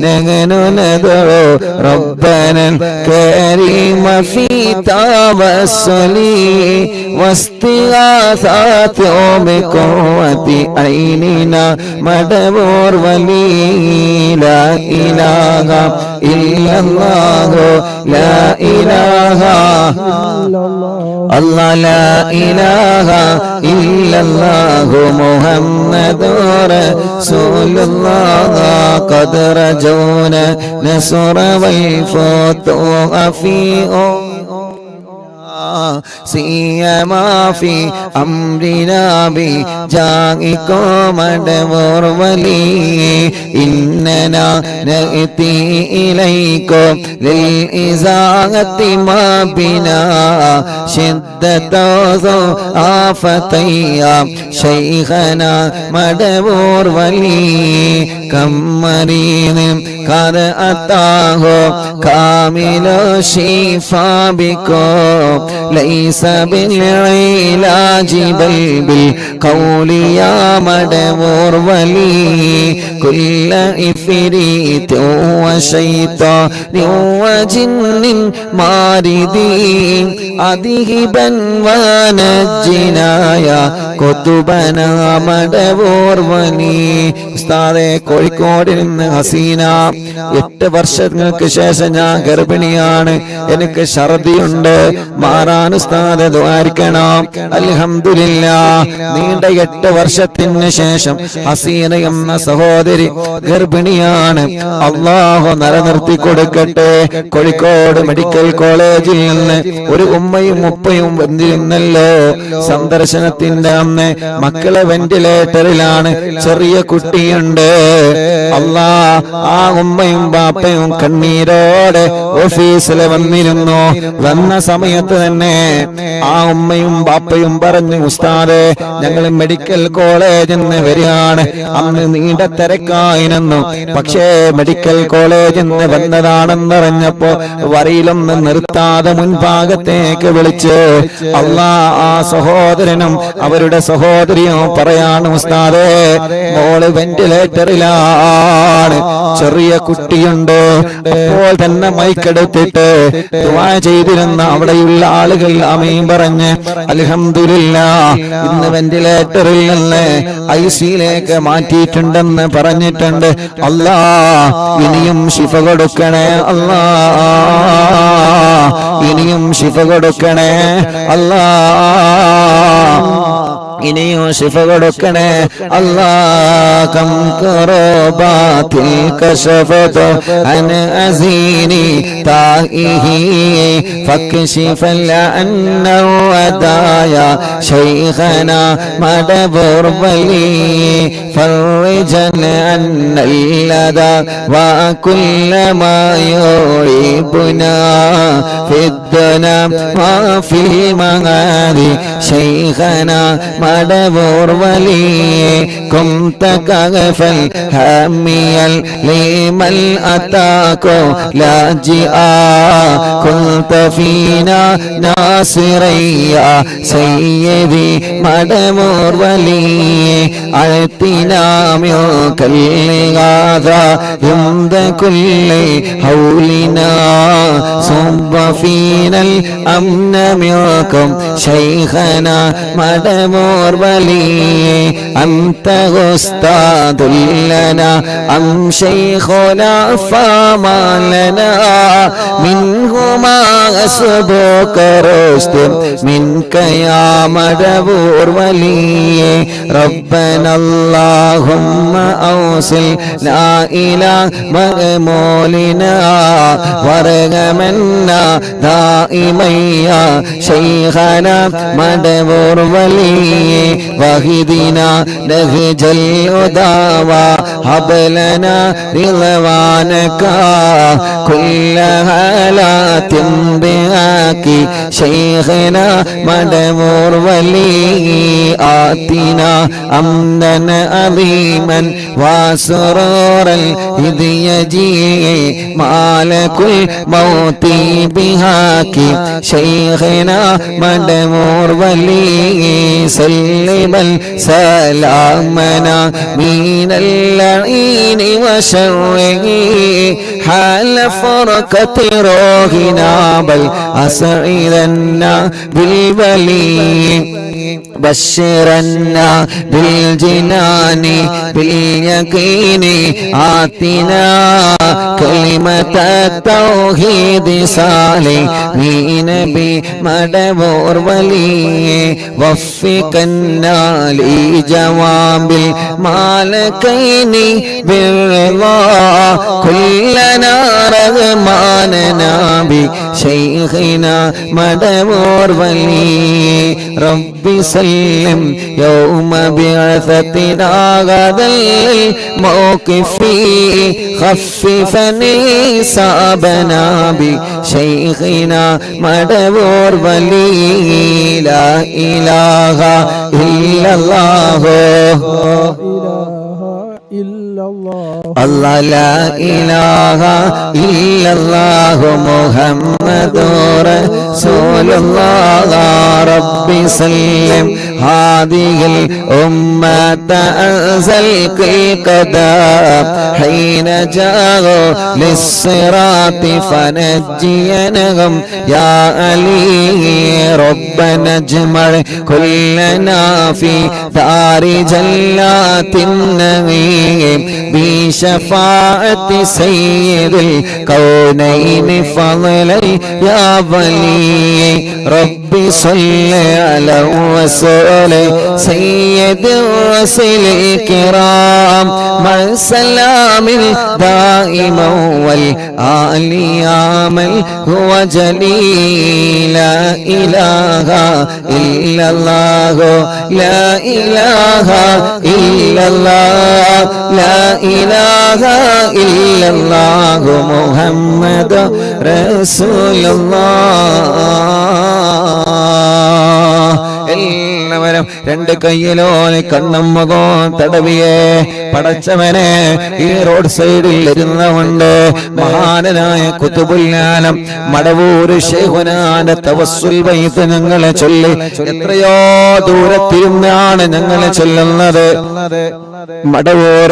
Speaker 1: نحن ندعو ربنا الكريم في توسل واستغاثات بقوة عيننا مدبور ولي. لا إله إلا الله لا إله الله لا إله إلا الله محمد رسول الله. قد رجونا نصر والفتوح في سيما في أمرنا بجاهكم مدبور ولي. إننا نأتي إليكم للإزاحة ما بنا شدة آفتيا شيخنا مدبور ولي. كم مريض قد أتاه كامل الشفاء بكم ليس بالعلاج بل بالقول يا مدبور ولي. كل إفريت وشيطان وجن ماردين أذهبا ونجنا يا كتبنا مدبور ولي. ഉസ്താദേ, കോഴിക്കോടിൽ നിന്ന് ഹസീന, 8 വർഷങ്ങൾക്ക് ശേഷം ഞാൻ ഗർഭിണിയാണ്, എനിക്ക് ഛർദിയുണ്ട്, മാറാൻ ഉസ്താദ് ദുആരിക്കണം. അൽഹംദുലില്ലാഹ്, നീണ്ട 8 വർഷത്തിന് ശേഷം ഹസീന എന്ന സഹോദരി ഗർഭിണിയാണ്. അല്ലാഹു നിലനിർത്തി കൊടുക്കട്ടെ. കോഴിക്കോട് മെഡിക്കൽ കോളേജിൽ നിന്ന് ഒരു ഉമ്മയും ഉപ്പയും വന്നിരുന്നല്ലോ സന്ദർശനത്തിന്റെ അന്ന്. മക്കളെ വെന്റിലേറ്ററിലാണ്, ചെറിയ കുട്ടിയുണ്ട്. അല്ലാ, ആ ഉമ്മയും ബാപ്പയും കണ്ണീരോടെ ഓഫീസിൽ വന്നിരുന്നു. വന്ന സമയത്ത് തന്നെ ആ ഉമ്മയും ബാപ്പയും പറഞ്ഞു, ഉസ്താദേ, ഞങ്ങൾ മെഡിക്കൽ കോളേജിൽ നിന്ന് വരികയാണ്. അന്ന് നീണ്ട തിരക്കായിരുന്നു, പക്ഷേ മെഡിക്കൽ കോളേജിൽ നിന്ന് വന്നതാണെന്നറിഞ്ഞപ്പോ വരിയിലൊന്ന് നിർത്താതെ മുൻഭാഗത്തേക്ക് വിളിച്ചു. അല്ലാ, ആ സഹോദരനും അവരുടെ സഹോദരിയും പറയാണ്, ഉസ്താദേ, മോള് വെന്റിലേറ്ററിലാണ്, ചെറിയ കുട്ടിയുണ്ട്. അപ്പോൾ തന്നെ മൈക്കെടുത്തിട്ട് ദുആ ചെയ്തിരുന്ന അവിടെയുള്ള ആളുകൾ ആമീൻ പറഞ്ഞ് അൽഹംദുലില്ലാഹ്, ഇന്ന് വെന്റിലേറ്ററിൽ നിന്ന് ഐസിയിലേക്ക് മാറ്റിയിട്ടുണ്ടെന്ന് പറഞ്ഞിട്ടുണ്ട്. അല്ലാ, ഇനിയും ശിഫ കൊടുക്കണേ അല്ലാ, ഇനിയും ശിഫ കൊടുക്കണേ അല്ലാ, ഇനിയും ശിഫ കൊടുക്കണേ അല്ലാ. കം കറബാതിൽ കശഫത അൻ അസീനി താഇഹി ഫക്ശിഫൽ അന്ന വദായ ശൈഖന മദബുർ വലി. ഫർജൻ അന്നൽ ലദാ വകുല്ല മാ യുഇബുനാ ഫിദ്ദുനാ വഫിൽ മഗാദി ശൈഖന മടവൂർ വലിയേ കുംത കഗഫൽ ഹമിയൽ ലീമൽ അതാകോ ലാജിആ കുൽത ഫീനാ നാസിറയ്യ സയ്യിദി മടവൂർ വലിയേ അഴ്ത്തിനാ മിൽകൽ ഗാദാ യുംദ കുല്ലി ഹൗലിനാ സുബ്ബ ഫീനൽ അംന മിൽകും ശൈഖനാ മടവൂർ വലിയേ അൻത ഉസ്താദുൽ ലനാ അം ശൈഖുനാ ഫമാ ലനാ മിൻഹുമാ അസ്ബുക റുസ്തും മിൻക യാ മടവൂർ വലിയേ റബ്ബനാ അല്ലാഹുമ്മ ഔസിൽ ലാ ഇലാഹ മഅമൂലിനാ വറഗമന്നാ ദായിമയ്യ ശൈഖനാ മടവൂർ വലിയേ വഹിദിനാ നഹ്ജൽ ഉദാവ ഹബ്ലനാ റിളവാനക കുല്ല ഹാലാത്തിൻ ബിആകി ശൈഖനാ മടവൂർ വലിയേ ആതിനാ അംദന അലീമൻ വസുറൂറൽ ഇദ് യജീ മാലകുൽ മൗതി ബിഹാകി ശൈഖനാ മടവൂർ വലിയേ സല്ലമൽ സലാമനാ മിനൽ ലഈനി വശർരി ഹാല ഫർഖതി റൂഹിനാ ബൽ അസ്ഇദന്നാ ബിൽ വലിയേ بشرنا بالجنان باليقين آتنا كلمة التوحيد صالحين بمدبور ولي وفقنا لجواب المالكين بالرضا كلنا رغماننا بشيخنا مدبور ولي ربي سلم يوم بعثتنا غدا الموقف خففني صابنا بشيخنا مدبور ولي لا إله إلا الله الله لا إله إلا الله محمد رسول الله ربي سلم هذه الأمة أنزل القدام حين جاءوا للصراط فنجينهم يا علي ربنا اجمع كلنا في دار جلات النعيم بشفاعة سيد الكونين فضلا يا ولي ربي صل على وسلم سيد الرسل الكرام مع السلام الدائم والآل يا من هو جليل لا إله إلا الله لا إله إلا الله لا إله إلا الله محمد رسول الله എല്ലാവരും രണ്ട് കയ്യിലോനെ കണ്ണും മുഖവും തടവിയേ പടച്ചവനെ ഈ റോഡ് സൈഡിൽ ഇരുന്നുകൊണ്ട് മഹാനായ ഖുതുബുൽ ആലം മടവൂർ ശൈഖുനാന്റെ തവസ്സുൽ ബൈത്ത് ഞങ്ങളെ ചൊല്ലി എത്രയോ ദൂരത്തിരുന്നാണ് ഞങ്ങളെ ചൊല്ലുന്നത് മടവൂർ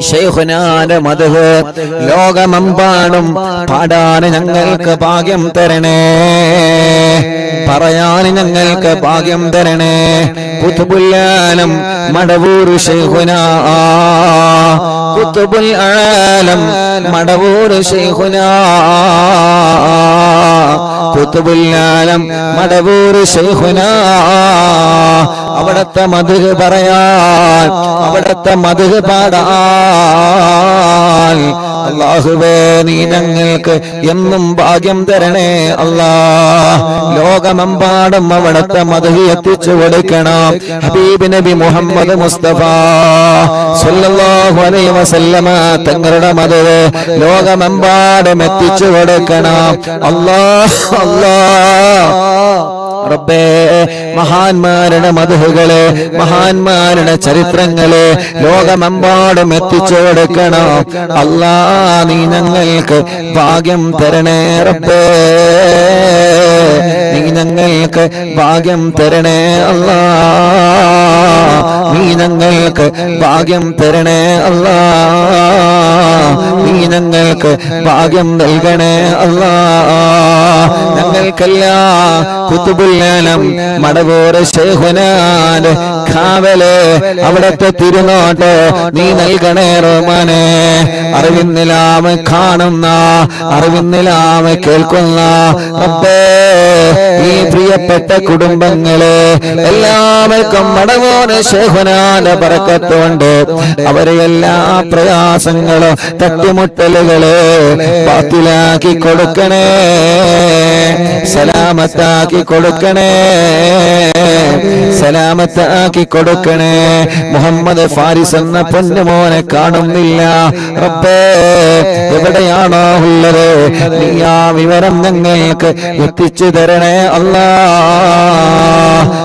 Speaker 1: ശൈഖുനാന്റെ മദ്ഹ് ലോകമെമ്പാടും പാടാൻ ഞങ്ങൾക്ക് ഭാഗ്യം തരണേ പറയാൻ ഞങ്ങൾക്ക് ഭാഗ്യം തരണേ ഖുതുബുൽ ആലം മടവൂർ ശൈഖുനാ ഖുതുബുൽ ആലം മടവൂർ ശൈഖുനാ ഖുതുബുൽ ആലം മടവൂർ ശൈഖുനാ അവിടത്തെ മദ്ഹ് പറയാൻ അവിടത്തെ മദ്ഹ് പാടാൻ അല്ലാഹുവേ നീ ഞങ്ങൾക്ക് എന്നും ഭാഗ്യം തരണേ അല്ലാഹ് ലോകമെമ്പാടും അവിടത്തെ മദ്ഹ് എത്തിച്ചു കൊടുക്കണം ഹബീബ് നബി മുഹമ്മദ് മുസ്തഫ സല്ലല്ലാഹു അലൈഹി വസല്ലമ തങ്ങളുടെ മദ്ഹ് ലോകമെമ്പാടും എത്തിച്ചു കൊടുക്കണം അല്ലാഹ് അല്ലാഹ് റബ്ബേ മഹാന്മാരുടെ മദ്ഹുകളെ മഹാന്മാരുടെ ചരിത്രങ്ങളെ ലോകമെമ്പാടും എത്തിച്ചു കൊടുക്കണം അല്ലാ നീ ഞങ്ങൾക്ക് ഭാഗ്യം തരണേ റബ്ബേ നീ ഞങ്ങൾക്ക് ഭാഗ്യം തരണേ അല്ലാ നീ ഞങ്ങൾക്ക് ഭാഗ്യം തരണേ അല്ലാ നീ ഞങ്ങൾക്ക് ഭാഗ്യം നൽകണേ അല്ലാ ഞങ്ങൾക്കെല്ലാം കുതുബുൽ ആലം മടവൂർ ശൈഖുനാന്റെ കാവല് അവിടത്തെ തിരുനോട്ട് നീ നൽകണേ റഹ്മാനേ അറിവിന്നിലാമ കാണുന്ന അറിവിന്നിലാമ കേൾക്കുന്ന റബ്ബേ ഈ പ്രിയപ്പെട്ട കുടുംബങ്ങളെ എല്ലാവർക്കും മടവൂർ ശൈഖുനാന്റെ ബറക്കത്ത് കൊണ്ട് അവരെ എല്ലാ പ്രയാസങ്ങളും തട്ടിമുട്ടലുകളെ ബാത്തിലാക്കി കൊടുക്കണേ സലാമത്താക്കി കൊടുക്കണേ സലാമത്താക്കി കൊടുക്കണേ മുഹമ്മദ് ഫാരിസ് എന്ന പൊന്നുമോനെ കാണുന്നില്ല റബ്ബേ എവിടെയാണോ ഉള്ളത് നീ ആ വിവരം ഞങ്ങൾക്ക് എത്തിച്ചു തരണേ അല്ലാ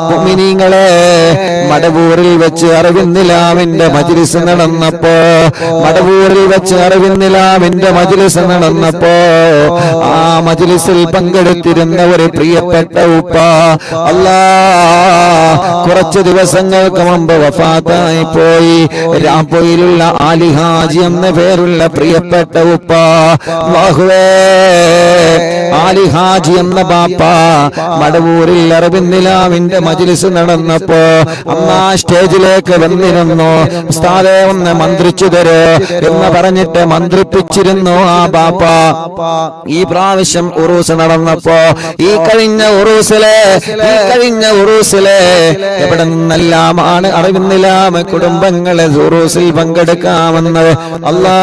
Speaker 1: മുഅ്മിനീങ്ങളെ മടവൂരിൽ വെച്ച് അറിവിന്നിലാവിന്റെ മജ്ലിസ് നടന്നപ്പോ മടവൂരിൽ വെച്ച് അറിവിന്നിലാവിന്റെ മജ്ലിസ് നടന്നപ്പോ ആ മജ്ലിസിൽ പങ്കെടുത്തിരുന്ന ഒരു പ്രിയപ്പെട്ട ഉപ്പ അല്ലാ കുറച്ച് ദിവസങ്ങൾക്ക് മുമ്പ് വഫാത്തായി പോയി രാംപൊയിലുള്ള ആലി ഹാജി എന്ന പേരുള്ള പ്രിയപ്പെട്ട ഉപ്പ അല്ലാഹുവേ ആലി ഹാജി എന്ന ബാപ്പ മടവൂരിൽ അറിവിന്നിലാവിന്റെ മജ്ലിസ് നടന്നപ്പോ അമ്മ സ്റ്റേജിലേക്ക് വന്നിരുന്നു ഉസ്താദേ ഒന്ന് മന്ത്രിച്ചു തരോ എന്ന് പറഞ്ഞിട്ട് മന്ത്രിപ്പിച്ചിരുന്നു ആ ബാപ്പ ഈ പ്രാവശ്യം ഉറൂസ് നടന്നപ്പോ ഈ കഴിഞ്ഞ ഉറൂസിലെ എവിടെ നിന്നെല്ലാമാണ് അറിവിന്നിലാമ കുടുംബങ്ങളെ ഉറൂസിൽ പങ്കെടുക്കാമെന്നത് അല്ലാ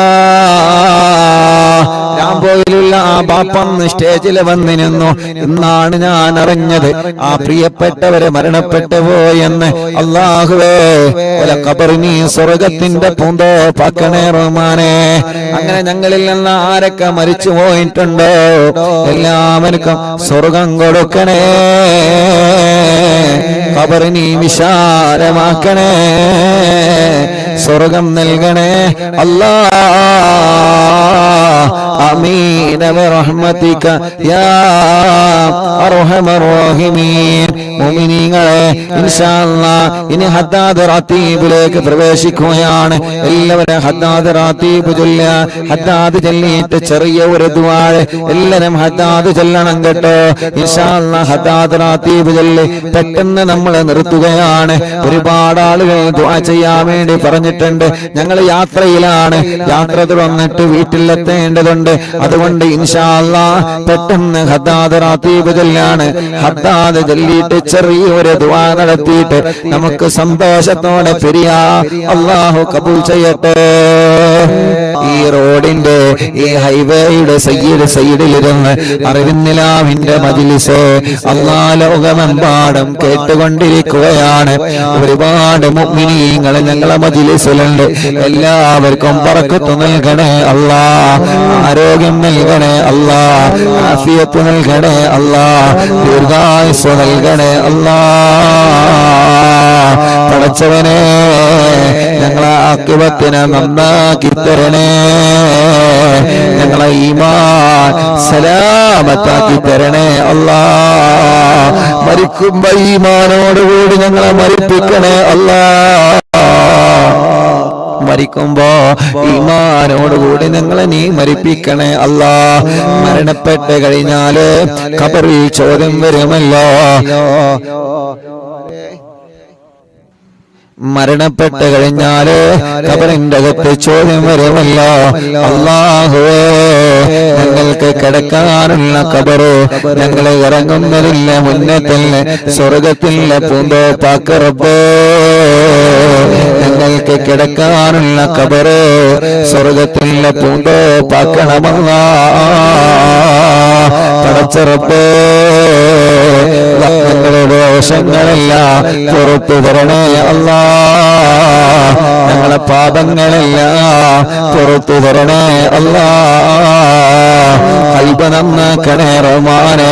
Speaker 1: രാംപൊയിലുള്ള ആ ബാപ്പന്ന് സ്റ്റേജിൽ വന്നിരുന്നു എന്നാണ് ഞാൻ അറിഞ്ഞത് ആ പ്രിയപ്പെട്ടവരെ മരണപ്പെട്ടു പോയെന്ന് അല്ലാഹുവേ ഖബറിനി സ്വർഗത്തിന്റെ പൂന്തോപ്പാക്കണേ റഹ്മാനേ അങ്ങനെ ഞങ്ങളിൽ നിന്ന് ആരൊക്കെ മരിച്ചു പോയിട്ടുണ്ടോ എല്ലാവർക്കും സ്വർഗം കൊടുക്കണേ ഖബറിനി വിശാലമാക്കണേ സ്വർഗം നൽകണേ അല്ലാ ആമീൻ ബിറഹ്മതിക യാ അർഹമർ റഹീമീൻ മുഅ്മിനീങ്ങളെ ഇൻഷാ അല്ലാഹ് ഇനി ഹദ്ദാദ് റാത്തീബിലേക്ക് പ്രവേശിക്കുകയാണ് എല്ലാവരും ഹദ്ദാദ് റാത്തീബ് ചൊല്ലുക ഹദ്ദാദ് ചൊല്ലിയിട്ട് ചെറിയ ഒരു ദുആ എല്ലാവരും ഹദ്ദാദ് ചൊല്ലണം കേട്ടോ ഇൻഷാ അല്ലാഹ് ഹദ്ദാദ് റാത്തീബ് ചൊല്ലി പെട്ടെന്ന് നമ്മൾ നിർത്തുകയാണ് ഒരുപാട് ആളുകൾ ദുആ ചെയ്യാൻ വേണ്ടി പറഞ്ഞിട്ടുണ്ട് ഞങ്ങൾ യാത്രയിലാണ് യാത്ര തുറന്നിട്ട് വീട്ടിലെത്തേണ്ടതുണ്ട് അതുകൊണ്ട് ഇൻഷാ അല്ലാഹ് പെട്ടെന്ന് ഹദ്ദാദ് റാത്തീബ് ചൊല്ലാണ് ഹദ്ദാദ് ചൊല്ലിയിട്ട് ചെറിയൊരു ദുആ നടത്തിയിട്ട് നമുക്ക് സന്തോഷത്തോടെ പിരിയാ അല്ലാഹു കബൂൽ ചെയ്യട്ടെ ഈ റോഡിന്റെ ഈ ഹൈവേയുടെ സൈഡിലിരുന്ന് അറിവിന്നിലാവിന്റെ മജ്ലിസ് അല്ലാഹ് ലോകമെമ്പാടും കേട്ടുകൊണ്ടിരിക്കുകയാണ് ഒരുപാട് മുഅ്മിനീങ്ങൾ ഞങ്ങളെ മജ്ലിസിലുണ്ട് എല്ലാവർക്കും ബറക്കത്ത് നൽകണേ അല്ലാഹ് ആരോഗ്യം നൽകണേ അല്ലാഹ് ആഫിയത്ത് നൽകണേ അല്ലാഹ് ദീർഘായുസ്സ് നൽകണേ അല്ലാഹ് പടച്ചവനെ ഞങ്ങളെ ആഖിബത്തിനെ നന്നാക്കി തരണേ ഞങ്ങളെ ഈമാൻ സലാമത്താക്കി തരണേ അല്ലാഹ് മരിക്കുമ്പോ ഈമാനോടുകൂടി ഞങ്ങളെ മരിപ്പിക്കണേ അല്ലാഹ് മരിക്കുമ്പോ ഈമാനോടുകൂടി ഞങ്ങളെ നീ മരിപ്പിക്കണേ അല്ലാഹ് മരണപ്പെട്ട് കഴിഞ്ഞാല് ഖബറിൽ ചോദ്യം വരുമല്ലോ മരണപ്പെട്ട് കഴിഞ്ഞാല് ഖബറിന്റെ അകത്ത് ചോദ്യം വരുമല്ലോ അല്ലാഹുവേ ഞങ്ങൾക്ക് കിടക്കാനുള്ള ഖബറ് ഞങ്ങളെ ഇറങ്ങുന്നതില്ല മുന്നേ തന്നെ സ്വർഗത്തിലെ പൂന്തോപ്പാക്ക് റബ്ബേ ഞങ്ങൾക്ക് കിടക്കാനുള്ള ഖബറ് സ്വർഗത്തിലെ പൂന്തോപ്പാക്കണമല്ലാ പടച്ച റബ്ബേ ഞങ്ങളുടെ ദോഷങ്ങളെല്ലാം പുറത്തു തരണേ അല്ലാ. ഞങ്ങളെ പാപങ്ങളെല്ലാം പുറത്തു തരണേ അല്ലാ. ഖൽബ് നന്നാക്കണേ റഹ്മാനെ,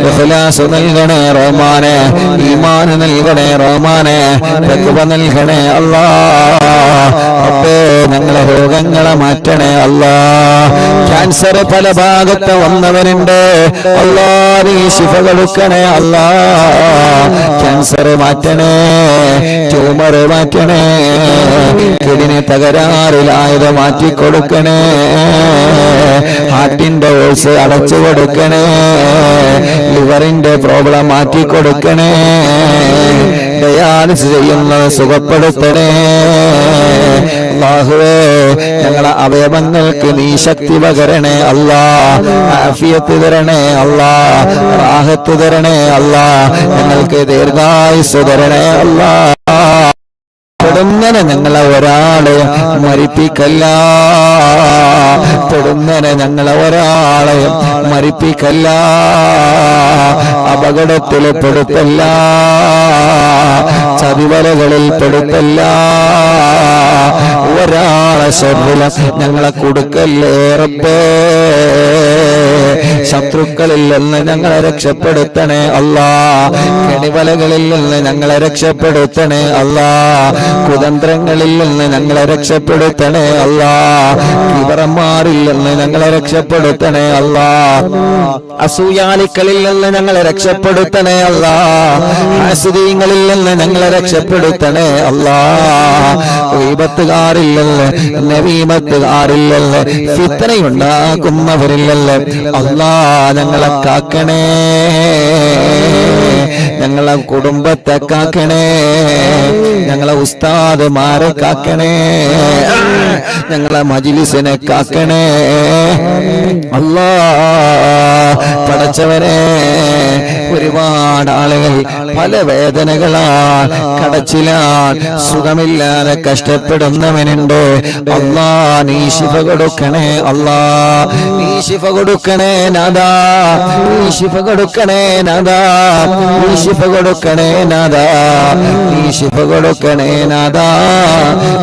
Speaker 1: ഇഖ്ലാസ് നൽകണേ റഹ്മാനെ, ഈമാൻ നൽകണേ റഹ്മാനെ, തഖ്വ നൽകണേ അല്ലാ. അപ്പേ ഞങ്ങളെ രോഗങ്ങളെ മാറ്റണേ അല്ലാ. ക്യാൻസർ പല ഭാഗത്ത് വന്നവനുണ്ട് അല്ലാ, നീ ശിഫ കൊടുക്കണേ അല്ലാ. ക്യാൻസർ മാറ്റണേ, ട്യൂമർ മാറ്റണേ, കിഡ്നി തകരാറിലായത് മാറ്റിക്കൊടുക്കണേ, ഹാർട്ടിന്റെ ഓൾസ് അടച്ചു കൊടുക്കണേ, ലിവറിന്റെ പ്രോബ്ലം മാറ്റിക്കൊടുക്കണേ, ഡയാലിസിസ് ചെയ്യുന്നത് സുഖപ്പെടുത്തണേ അല്ലാഹുവേ. ഞങ്ങളെ അവയവങ്ങൾക്ക് നീ ശക്തി പകരണേ അല്ലാ, ആഫിയത്ത് തരണേ അല്ലാ, റാഹത്ത് തരണേ അല്ലാ, ഞങ്ങൾക്ക് ദീർഘായുസ്സ് തരണേ അല്ലാ. പെടുന്നനെ ഞങ്ങളെ ഒരാളെ മരിപ്പിക്കല്ല, പെടുന്നനെ ഞങ്ങളെ ഒരാളെ മരിപ്പിക്കല്ല, അപകടത്തിൽ പെടുത്തല്ല, ചതിവലകളിൽ പെടുത്തല്ല, ഒരാളെ ശർറിൽ ഞങ്ങളെ കൊടുക്കല്ലേ റബ്ബേ. ശത്രുക്കളിൽ നിന്ന് ഞങ്ങളെ രക്ഷപ്പെടുത്തണേ അല്ലാ, കെണിവലകളിൽ നിന്ന് ഞങ്ങളെ രക്ഷപ്പെടുത്തണേ അല്ലാ, കുതന്ത്രങ്ങളിൽ നിന്ന് ഞങ്ങളെ രക്ഷപ്പെടുത്തണേ അല്ലാ, കിബറന്മാരിൽ നിന്ന് ഞങ്ങളെ രക്ഷപ്പെടുത്തണേ അല്ലാ, അസൂയാലിക്കളിൽ നിന്ന് ഞങ്ങളെ രക്ഷപ്പെടുത്തണേ അല്ലാ, ഹാസിദീങ്ങളിൽ നിന്ന് ഞങ്ങളെ രക്ഷപ്പെടുത്തണേ അല്ലാ, ഗീബത്തുകാരിൽ നിന്ന് നമീമത്തുകാരിൽ നിന്ന് ഫിത്നയുണ്ടാക്കുന്നവരിൽ നിന്ന് അല്ലാ ഞങ്ങളെ കാക്കണേ, ഞങ്ങളെ കുടുംബത്തെ കാക്കണേ, ഞങ്ങളെ ഉസ്താദുമാരെ കാക്കണേ, ഞങ്ങളെ മജ്ലിസിനെ കാക്കണേ അല്ലാ. പടച്ചവനെ, ഒരുപാട് ആളുകൾ പല വേദനകളാൽ കടച്ചിലാൽ സുഖമില്ലാതെ കഷ്ടപ്പെടുന്നവനുണ്ട് അല്ലാ. നീ ശിഫ കൊടുക്കണേ അല്ലാ, നീ ശിഫ കൊടുക്കണേ നാദാ, നീ ശിഫ കൊടുക്കണേ നാദാ, നീ ശിഫ കൊടുക്കണേ നാദാ, നീ ശിഫ കൊടുക്കണേ നാദാ,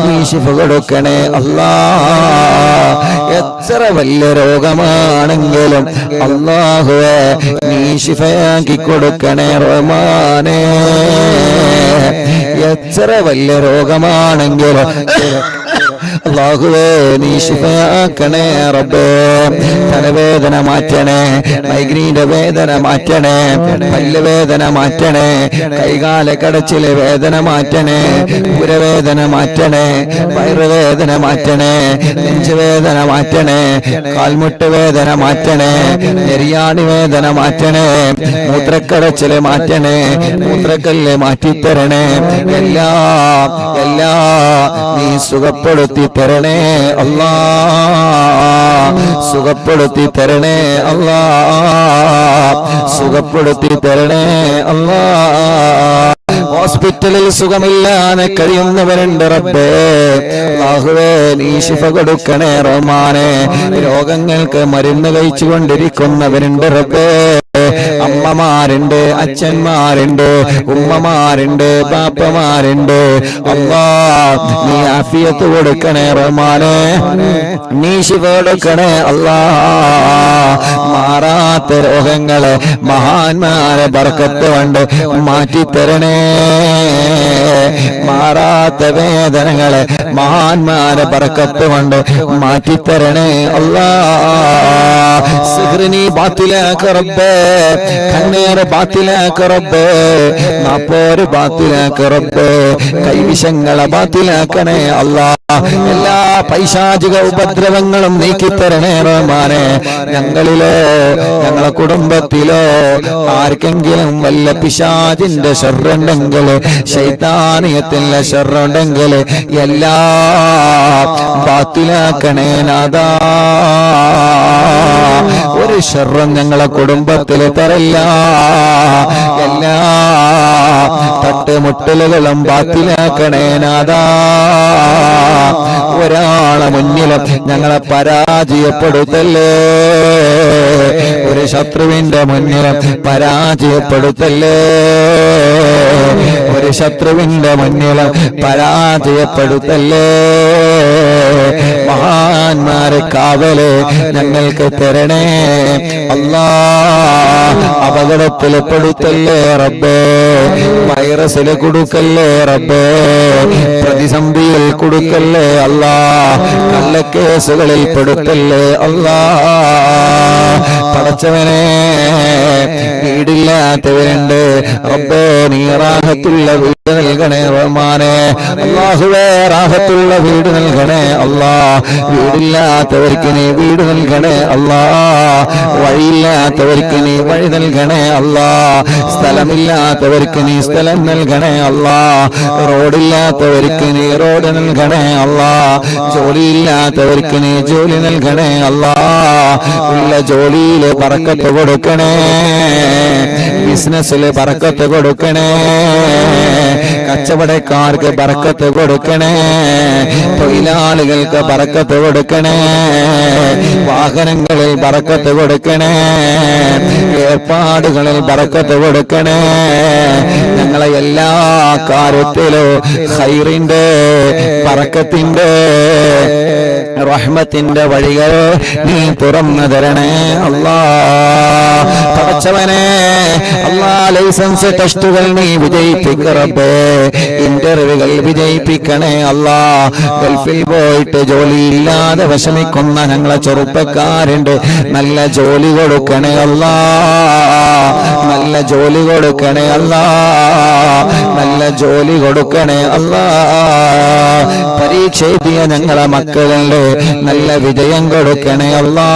Speaker 1: നീ ശിഫ കൊടുക്കണേ അല്ലാ. എത്ര വലിയ രോഗമാണെങ്കിലും അല്ലാഹുവേ നീ ശിഫയാക്കി കൊടുക്കണേ റഹ്മാനേ. എത്ര വലിയ രോഗമാണെങ്കിലും അല്ലാഹുവേ നീ ശിഫയാക്കണേ റബ്ബേ. തലവേദന മാറ്റണേ, മൈഗ്രീന്റെ വേദന മാറ്റണേ, പല്ലുവേദന മാറ്റണേ, കൈകാല കടച്ചിലെ വേദന മാറ്റണേ, ഉരവേദന മാറ്റണേ, വയറുവേദന മാറ്റണേ, നെഞ്ചുവേദന മാറ്റണേ, കാൽമുട്ട് വേദന മാറ്റണേ, നെരിയാണി വേദന മാറ്റണേ, മൂത്രക്കടച്ചില് മാറ്റണേ, മൂത്രക്കല്ല് മാറ്റിത്തരണേ, എല്ലാം നീ സുഖപ്പെടുത്തി തരണേ അല്ലാ, സുഖപ്പെടുത്തി തരണേ അല്ലാ, സുഖപ്പെടുത്തി തരണേ അല്ലാ. ഹോസ്പിറ്റലിൽ സുഖമില്ലാതെ കഴിയുന്നവരുണ്ട് റബ്ബേ, അല്ലാഹുവേ നീ ശിഫ കൊടുക്കണേ റഹ്മാനേ. രോഗങ്ങൾക്ക് മരുന്ന് കഴിച്ചുകൊണ്ടിരിക്കുന്നവരുണ്ട് റബ്ബേ, അമ്മമാരുണ്ട്, അച്ഛന്മാരുണ്ട്, ഉമ്മമാരുണ്ട്, ബാപ്പമാരുണ്ട് അല്ലാ. നീ ആഫിയത്ത് കൊടുക്കണേ റഹ്മാനേ, നീ ശിഫ കൊടുക്കണേ അല്ലാ. മാറാത്ത രോഗങ്ങളെ മഹാന്മാരെ ബർക്കത്ത് കൊണ്ട് മാറ്റിത്തരണേ, മാറാത്ത വേദനകളെ മഹാന്മാരെ ബർക്കത്ത് കൊണ്ട് മാറ്റിത്തരണേ അല്ലാ. സിഹ്റിനി ബാത്തിലാക്ക റബ്ബേ, കണ്ണേറ് ബാത്തിലാക്ക റബ്ബേ, നാപ്പോര് ബാത്തിലാക്ക റബ്ബേ, കൈവിഷങ്ങളെ ബാത്തിലാക്കണേ അല്ലാ. എല്ലാ പൈശാചിക ഉപദ്രവങ്ങളും നീക്കിത്തരണേ റഹ്മാനേ. ഞങ്ങളിലോ ഞങ്ങളെ കുടുംബത്തിലോ ആർക്കെങ്കിലും വല്ല പിശാചിന്റെ ശർറുണ്ടെങ്കിൽ, ശൈത്താനിയത്തിന്റെ ശർറുണ്ടെങ്കിൽ എല്ലാം ബാത്തിലാക്കണേ നാഥാ. ഒരു ശർറും ഞങ്ങളെ കുടുംബത്തിൽ തരല്ല. എല്ലാ തട്ടുമുട്ടലുകളും ബാത്തിലാക്കണേ നാഥാ. ഒരാളെ മുന്നിലും ഞങ്ങളെ പരാജയപ്പെടുത്തല്ലേ. ഒരു ശത്രുവിന്റെ മുന്നിലും പരാജയപ്പെടുത്തല്ലേ. ഒരു ശത്രുവിന്റെ മുന്നിലും പരാജയപ്പെടുത്തല്ലേ. മഹാന്മാരെ കാവല് ഞങ്ങൾക്ക് തരണേ അല്ലാ. അപകടത്തിൽ പെടുത്തല്ലേ റബ്ബേ. വൈറസിൽ കൊടുക്കല്ലേ റബ്ബേ. പ്രതിസന്ധിയിൽ കൊടുക്കല്ലേ അല്ലാ. കള്ളക്കേസുകളിൽ പെടുത്തല്ലേ അല്ലാ. പടച്ചവനെ, വീടില്ലാത്തവരുണ്ട് റബ്ബേ, നീ റാഹത്തുള്ള വീട് നൽകണേ റഹ്മാനെ. അല്ലാഹുവേ, റാഹത്തുള്ള വീട് നൽകണേ അല്ലാ. വീടില്ലാത്തവർക്ക് നീ വീട് നൽകണേ അല്ലാ. വഴിയില്ലാത്തവർക്ക് നീ വഴി നൽകണേ അല്ലാ. സ്ഥലമില്ലാത്തവർക്ക് നീ സ്ഥലം നൽകണേ അല്ലാ. റോഡില്ലാത്തവർക്ക് നീ റോഡ് നൽകണേ അല്ലാ. ജോലിയില്ലാത്തവർക്ക് നീ ജോലി നൽകണേ അല്ലാ. ഉള്ള ജോലിയിൽ ബറക്കത്ത് കൊടുക്കണേ. ബിസിനസ്സിൽ ബറക്കത്ത് കൊടുക്കണേ. കച്ചവടക്കാർക്ക് ബറക്കത്ത് കൊടുക്കണേ. തൊഴിലാളികൾക്ക് ബറക്കത്ത് കൊടുക്കണേ. വാഹനങ്ങളിൽ ബറക്കത്ത് കൊടുക്കണേ. ഏർപ്പാടുകളിൽ ബറക്കത്ത് കൊടുക്കണേ. ഞങ്ങളെ എല്ലാ കാര്യത്തിലും ഖൈറിന്റെ ബറക്കത്തിന്റെ റഹ്മത്തിന്റെ വഴികൾ നീ തുറന്നു തരണേ അല്ലാ. പടച്ചവനെ അല്ലാ, ലൈസൻസ് ടെസ്റ്റുകൾ നീ വിജയിപ്പിക്കറപ്പേ. ഇന്റർവ്യൂകൾ വിജയിപ്പിക്കണേ അല്ലാ. ഗൾഫിൽ പോയിട്ട് ജോലിയില്ലാതെ വിഷമിക്കുന്ന ഞങ്ങളെ ചെറുപ്പക്കാരുണ്ട്, നല്ല ജോലി കൊടുക്കണേ അല്ലാ. നല്ല ജോലി കൊടുക്കണേ അല്ലാ. നല്ല ജോലി കൊടുക്കണേ അല്ലാ. പരീക്ഷ എഴുതിയ ഞങ്ങളെ മക്കളുണ്ട്, നല്ല വിജയം കൊടുക്കണേ അല്ലാ.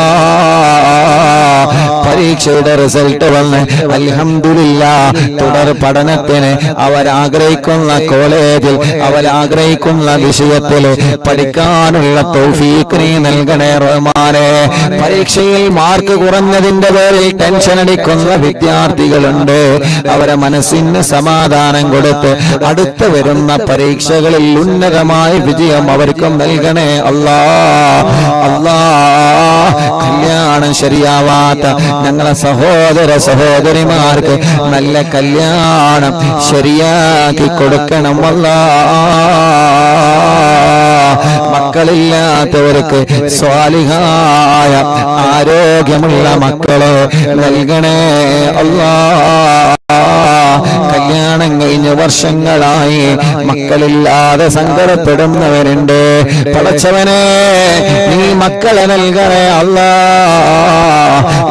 Speaker 1: പരീക്ഷയുടെ റിസൾട്ട് വന്ന് അൽഹംദുലില്ലാഹ് തുടർ പഠനത്തിന് അവരാഗ്രഹിക്കുന്ന കോളേജിൽ അവരാഗ്രഹിക്കുന്ന വിഷയത്തിൽ പഠിക്കാനുള്ള തൗഫീഖ് നീ നൽകണേ റഹ്മാനേ. പരീക്ഷയിൽ മാർക്ക് കുറഞ്ഞതിന്റെ പേരിൽ ടെൻഷൻ അടിക്കുന്ന വിദ്യാർത്ഥികളുണ്ട്, അവരെ മനസ്സിന് സമാധാനം കൊടുത്ത് അടുത്ത വരുന്ന പരീക്ഷകളിൽ ഉന്നതമായ വിജയം അവർക്കും നൽകണേ അല്ലാ. അല്ലാ, കല്യാണം ശരിയാവാത്ത ഞങ്ങളെ സഹോദര സഹോദരിമാർക്ക് നല്ല കല്യാണം ശരിയാക്കി കൊടുക്കണം അല്ലാ. മക്കളില്ലാത്തവർക്ക് സ്വാലിഹായ ആരോഗ്യമുള്ള മക്കളെ നൽകണേ അല്ലാ. കല്യാണം കഴിഞ്ഞ വർഷങ്ങളായി മക്കളില്ലാതെ സങ്കടപ്പെടുന്നവരുണ്ട്, പടച്ചവനെ നീ മക്കളെ നൽകണേ അല്ലാ.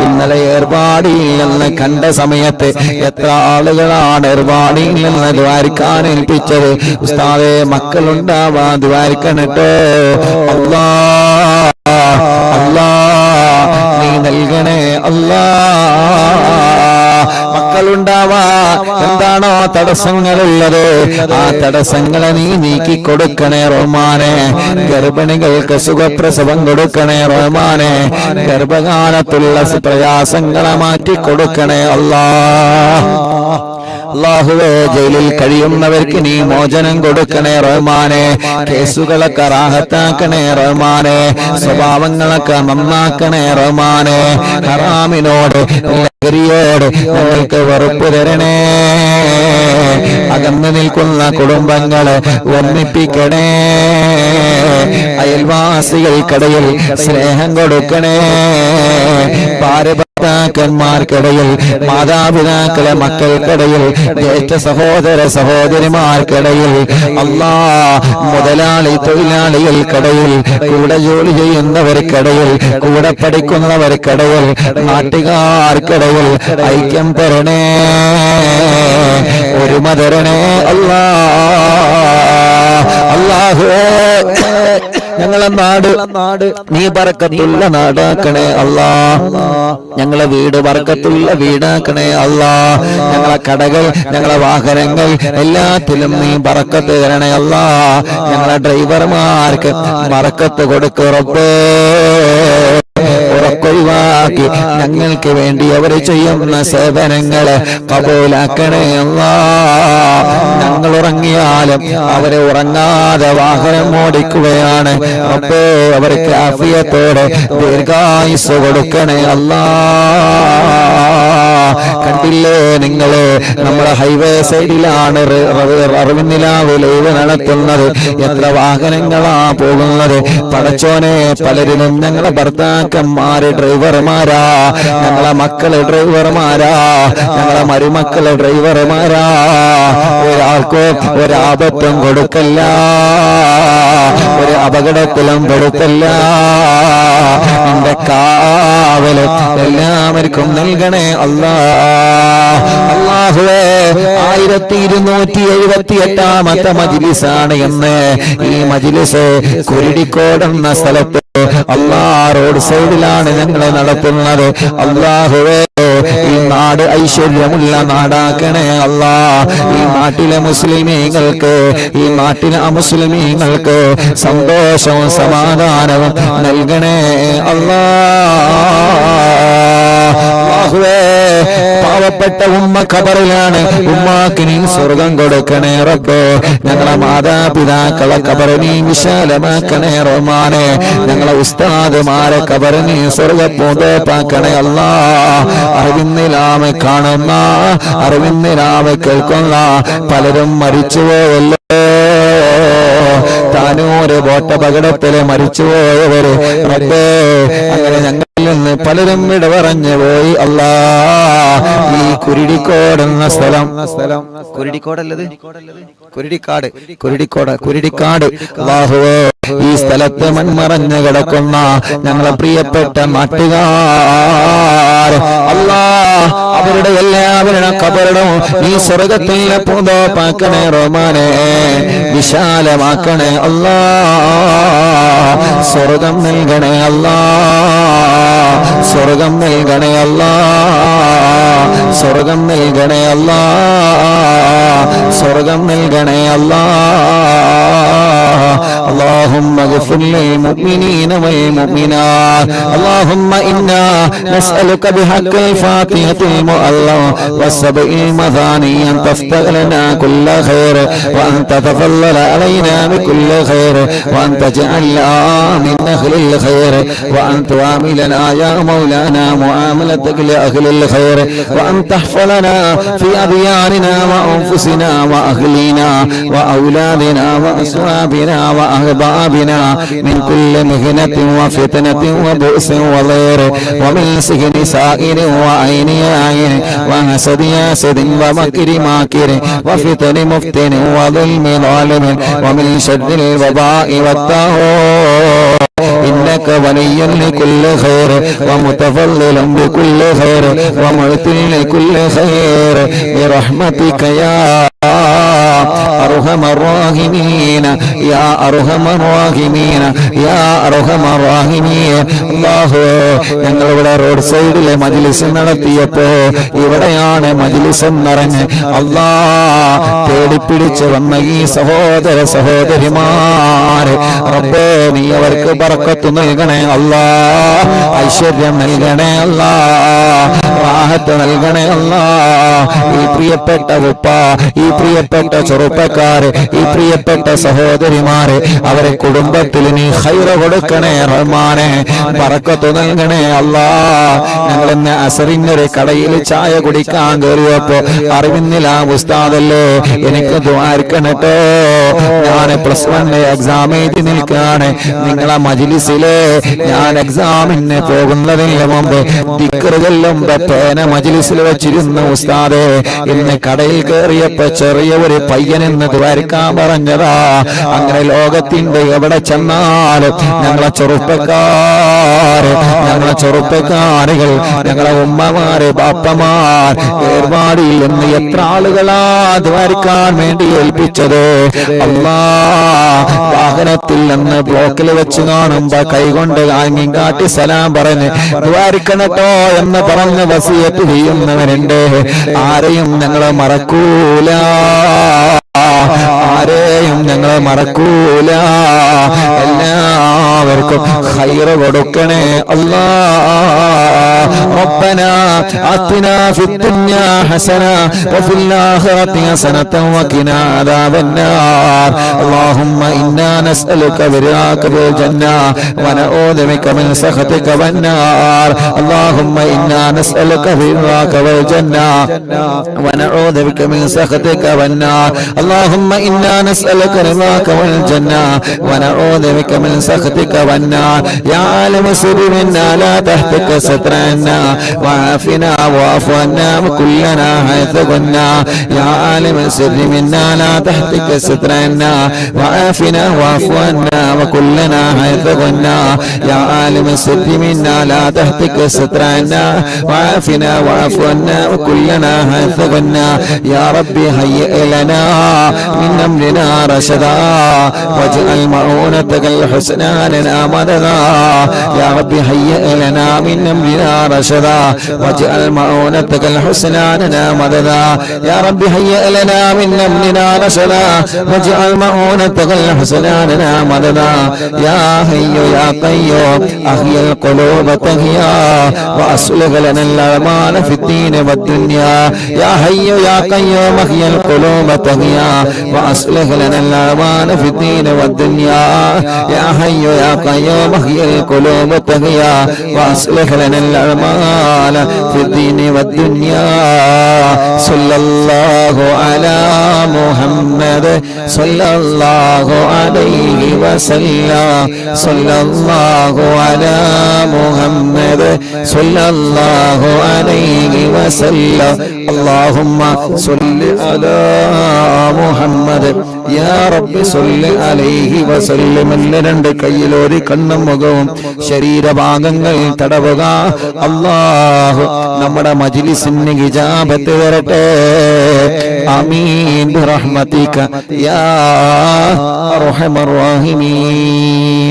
Speaker 1: ഇന്നലെ ഏർപാടിയിൽ നിന്ന് കണ്ട സമയത്ത് എത്ര ആളുകളാണ് ഏർപാടിയിൽ നിന്ന് ദ്വാരിക്കാൻ ഏൽപ്പിച്ചത്. ഉസ്താദേ, മക്കളുണ്ടാവാൻ ദ്വാരിക്കണട്ടോ അല്ലാ. അല്ലാ, നീ നൽകണേ അല്ലാ. മക്കളുണ്ടാവാ എന്താണോ തടസ്സങ്ങളുള്ളത്, ആ തടസ്സങ്ങളെ നീ നീക്കി കൊടുക്കണേ റഹ്മാനെ. ഗർഭിണികൾക്ക് സുഖപ്രസവം കൊടുക്കണേ റഹ്മാനെ. ഗർഭകാലത്തുള്ള പ്രയാസങ്ങളെ മാറ്റി കൊടുക്കണേ അല്ലാ. അല്ലാഹുവേ, ജയിലിൽ കഴിയുന്നവർക്ക് നീ മോചനം കൊടുക്കണേ റഹ്മാനെ. കേസുകളൊക്കെ റാഹത്താക്കണേ റഹ്മാനെ. സ്വഭാവങ്ങളൊക്കെ നന്നാക്കണേ റഹ്മാനെ. ഹറാമിനോട് ലഹരിയോട് ഞങ്ങൾക്ക് വെറുപ്പ് തരണേ. അകന്നു നിൽക്കുന്ന കുടുംബങ്ങളെ ഒന്നിപ്പിക്കണേ. അയൽവാസികൾക്കിടയിൽ സ്നേഹം കൊടുക്കണേ. ഭാര്യഭർത്താക്കന്മാർക്കിടയിൽ, മാതാപിതാക്കളെ മക്കൾക്കിടയിൽ, ജ്യേഷ്ഠ സഹോദര സഹോദരിമാർക്കിടയിൽ, അല്ലാ മുതലാളി തൊഴിലാളികൾക്കിടയിൽ, കൂടെ ജോലി ചെയ്യുന്നവർക്കിടയിൽ, കൂടെ പഠിക്കുന്നവർക്കിടയിൽ, നാട്ടുകാർക്കിടയിൽ ഐക്യം തരണേ, ഒരുമ തരണേ അല്ലാ. അല്ലാഹുവേ ഞങ്ങളെ നാട് നീ ബർക്കത്തുള്ള നാടാക്കണേ അല്ലാ. ഞങ്ങളെ വീട് ബർക്കത്തുള്ള വീടാക്കണേ അല്ലാ. ഞങ്ങളെ കടകൾ, ഞങ്ങളെ വാഹനങ്ങൾ എല്ലാത്തിലും നീ ബർക്കത്ത് തരണേ അല്ലാ. ഞങ്ങളെ ഡ്രൈവർമാർക്ക് ബർക്കത്ത് കൊടുക്ക് റബ്ബേ. ഉറക്കൊഴിവാക്കി ഞങ്ങൾക്ക് വേണ്ടി അവർ ചെയ്യുന്ന സേവനങ്ങളെ കബൂലാക്കണേ അല്ലാ. ഞങ്ങൾ ഉറങ്ങിയാലും അവരെ ഉറങ്ങാതെ വാഹനം ഓടിക്കുകയാണ് റബ്ബേ. അവർക്ക് ആഫിയത്തോടെ ദീർഘായുസ്സ് കൊടുക്കണേ അല്ലാ. കണ്ടില്ലേ നിങ്ങള്, നമ്മുടെ ഹൈവേ സൈഡിലാണ് അറിവിന്നിലാവ് ലൈവ് നടത്തുന്നത്. എത്ര വാഹനങ്ങളാ പോകുന്നത് പടച്ചോനെ. പലരിലും ഞങ്ങളെ ഭർത്താക്കന്മാര് ഡ്രൈവർമാരാ, ഞങ്ങളെ മക്കള് ഡ്രൈവർമാരാ, ഞങ്ങളെ മരുമക്കള് ഡ്രൈവർമാരാ. ഒരാൾക്കോ ഒരാപത്തും കൊടുക്കല്ല, ഒരു അപകടത്തിലും പെടുത്തല്ല. എന്റെ കാവല് എല്ലാവർക്കും നൽകണേ അല്ലാ. അല്ലാഹുവേ 1278ാമത്തെ മജ്ലിസാണ് എന്ന്. ഈ മജ്ലിസ് കുരുടിക്കോട് എന്ന സ്ഥലത്ത് അല്ലാ റോഡ് സൈഡിലാണ് ഞങ്ങൾ നടത്തുന്നത്. അല്ലാഹുവേ ഈ നാട് ഐശ്വര്യമുള്ള നാടാക്കണേ അല്ലാ. ഈ നാട്ടിലെ മുസ്ലിമീങ്ങൾക്ക്, ഈ നാട്ടിലെ അമുസ്ലിമീങ്ങൾക്ക് സന്തോഷവും സമാധാനവും നൽകണേ അല്ലാ. പാവപ്പെട്ട ഉമ്മ ഖബറിലാണ്, ഉമ്മാക്ക് നീ സ്വർഗം കൊടുക്കണേ റബ്ബേ. ഞങ്ങളെ മാതാപിതാക്കളെ ഖബറ് നീ വിശാലമാക്കണേ റഹ്മാനെ. ഞങ്ങളെ ഉസ്താദുമാരെ ഖബറ് നീ സ്വർഗപ്പൂന്തോപ്പാക്കണേ അല്ലാ. അറിവിന്നിലാമെ കാണുന്ന, അറിവിന്നിലാമെ കേൾക്കുന്ന പലരും മരിച്ചുപോയല്ലോ. താനൂര് ബോട്ടപകടത്തില് മരിച്ചുപോയവര് റബ്ബേ, അങ്ങനെ ഞങ്ങളിൽ നിന്ന് പലരും വിട പറഞ്ഞു പോയി അല്ലാ. ഈ കുരുടിക്കോട് എന്ന സ്ഥലം, കുരുടിക്കോടല്ലത്, കുരുടിക്കാട് അല്ലാഹുവേ, ഈ സ്ഥലത്ത് മൺമറഞ്ഞു കിടക്കുന്ന ഞങ്ങളെ പ്രിയപ്പെട്ട നാട്ടുകാർ അല്ലാ, അവരുടെ എല്ലാവരുടെ ഖബറും ഈ സ്വർഗത്തിലെ പൂന്തോപ്പാക്കണേ റഹ്മാനെ. വിശാലമാക്കണേ അല്ലാ. സ്വർഗം നൽകണേ അല്ലാ. സ്വർഗം നൽകണേ അല്ലാ. സ്വർഗം നൽകണേ അല്ലാ. സ്വർഗം നൽകണേ അല്ലാ. اللهم اغفر للمؤمنين والمؤمنات. اللهم إنا نسألك بحق الفاتحة المؤلمة والسبع المثاني أن تفتح لنا كل خير، وأن تتفضل علينا بكل خير، وأن تجعلنا من أهل الخير، وأن تعاملنا يا مولانا معاملتك لأهل الخير، وأن تحفظنا في أدياننا وأنفسنا وأهلنا وأولادنا وأصحابنا وأحبابنا من كل مهنة وفتنة وبؤس وضير، ومن سجن سائر وعين عين، وحسد حاسد ومكر ماكر، وفتن مفتن وظلم ظالم، ومن شر الوباء والطاغوت. إنك ولي لكل خير، ومتفضل بكل خير، ومعطي لكل خير، برحمتك يا أرحم الراحمين يا أرحم الراحمين يا أرحم الراحمين. അല്ലാഹു, ഞങ്ങളിവിടെ റോഡ് സൈഡിലെ മജ്ലിസ് നടത്തിയപ്പോ ഇവിടെയാണ് മജ്ലിസ് എന്നറിഞ്ഞ് അല്ലാ തേടിപ്പിടിച്ച് വന്ന ഈ സഹോദര സഹോദരിമാര് റബ്ബേ, നീ അവർക്ക് ബർക്കത്ത് നൽകണേ അല്ലാ. ഐശ്വര്യം നൽകണേ അല്ലാ. റാഹത്ത് നൽകണേ അല്ലാ. ഈ പ്രിയപ്പെട്ട ഉപ്പ, ഈ പ്രിയപ്പെട്ട ചെറുപ്പക്കാര്, ഈ പ്രിയപ്പെട്ട സഹോദരിമാര്, അവരെ കുടുംബത്തിൽ നീ ഖൈർ കൊടുക്കണേ റഹ്മാനെ. ബർക്കത്ത് നൽകണേ അല്ലാ. ഞങ്ങൾ ഇന്ന് അസറിനൊരു കടയിൽ ചായ കുടിക്കാൻ കയറിയപ്പോ അറിവിന്നില്ല ഉസ്താദല്ലേ, എനിക്ക് ദ്വാരിക്കണട്ടോ, ഞാൻ +1 എക്സാം എഴുതി നിൽക്കാണ്. നിങ്ങളെ മജ്ലിസിലെ ഞാൻ എക്സാമിന് പോകുന്നതിന് മുമ്പ് ദിക്ർ ചൊല്ലുമ്പോ പേന മജ്ലിസിൽ വെച്ചിരുന്ന ഉസ്താദേ, ഇന്ന് കടയിൽ കയറിയപ്പോ ചെറിയ ഒരു പയ്യനെന്ന് ദ്വാരക്കാൻ പറഞ്ഞതാ. അങ്ങനെ ലോകത്തിന്റെ എവിടെ ചെന്നാലും ഞങ്ങളെ ചെറുപ്പക്കാരുകൾ, ഞങ്ങളെ ഉമ്മമാര്, ബാപ്പമാർ, ഏർവാടിയിൽ നിന്ന് എത്ര ആളുകളാ ദ്വാരക്കാൻ വേണ്ടി ഏൽപ്പിച്ചത്. അല്ലാ, വാഹനത്തിൽ നിന്ന് ബ്ലോക്കിൽ വെച്ച് കാണുമ്പോ കൈകൊണ്ട് ആംഗ്യം കാട്ടി സലാം പറഞ്ഞ് ദ്വാരിക്കണട്ടോ എന്ന് പറഞ്ഞ് വസിയത്ത് ചെയ്യുന്നവരുണ്ട്. ആരെയും ഞങ്ങൾ മറക്കൂല, ആരെയും ഞങ്ങൾ മറക്കൂല. എല്ലാവർക്കും ഖൈറ് കൊടുക്കണേ അല്ലാ. റബ്ബനാ ആതിനാ ഫിദ്ദുനിയാ ഹസന വഫിൽ ആഖിറതി ഹസനതൻ വഖിനാ അദാബന്നാർ. അല്ലാഹുമ്മ ഇന്നാ നസ്അലുക ബിറാക ബിൽ ജന്ന വനഊദു ബിക മിൻ സഖതിക വന്നാർ. അല്ലാഹുമ്മ ഇന്നാ നസ്അലുക ബിറാക ബിൽ ജന്ന വനഊദു ബിക മിൻ സഖതിക വന്നാർ. اللهم إنا نسألك رضاك والجنة ونعوذ بك من سخطك والنار. يا عالم سر منا لا تهتك سترنا وعافنا واعف عنا وكلنا حيث كنا. يا عالم سر منا لا تهتك سترنا وعافنا واعف عنا وكلنا حيث كنا. يا عالم سر منا لا تهتك سترنا وعافنا واعف عنا وكلنا حيث كنا. يا ربي هيئ لنا من أمرنا رشدا واجعل معونتك الحسنى لنا مددا. يا رب هيئ لنا من أمرنا رشدا واجعل معونتك الحسنى لنا مددا. يا رب هيئ لنا من أمرنا رشدا واجعل معونتك الحسنى لنا مددا. يا حي يا قيوم أحيي القلوب تحيا وأصلح لنا الأعمال في الدين والدنيا. يا حي يا قيوم أحيي القلوب تحيا وأصلح لنا الأعمال في الدين والدنيا. يا حي يا قيوم احيي القلوب تحيا وأصلح لنا الأعمال في الدين والدنيا. صلى الله على محمد صلى الله عليه وسلم. صلى الله على محمد صلى الله عليه وسلم. اللهم صل على محمد يا رب صل عليه وسلم. രണ്ട് കയ്യിലോരി കണ്ണും മുഖവും ശരീരഭാഗങ്ങൾ തടവുക. അല്ലാഹു നമ്മുടെ മജ്ലിസിന് ഇജാബത്ത് തരട്ടെ. ആമീൻ ബിറഹ്മതിക യാ അർഹമർ റഹീമീൻ.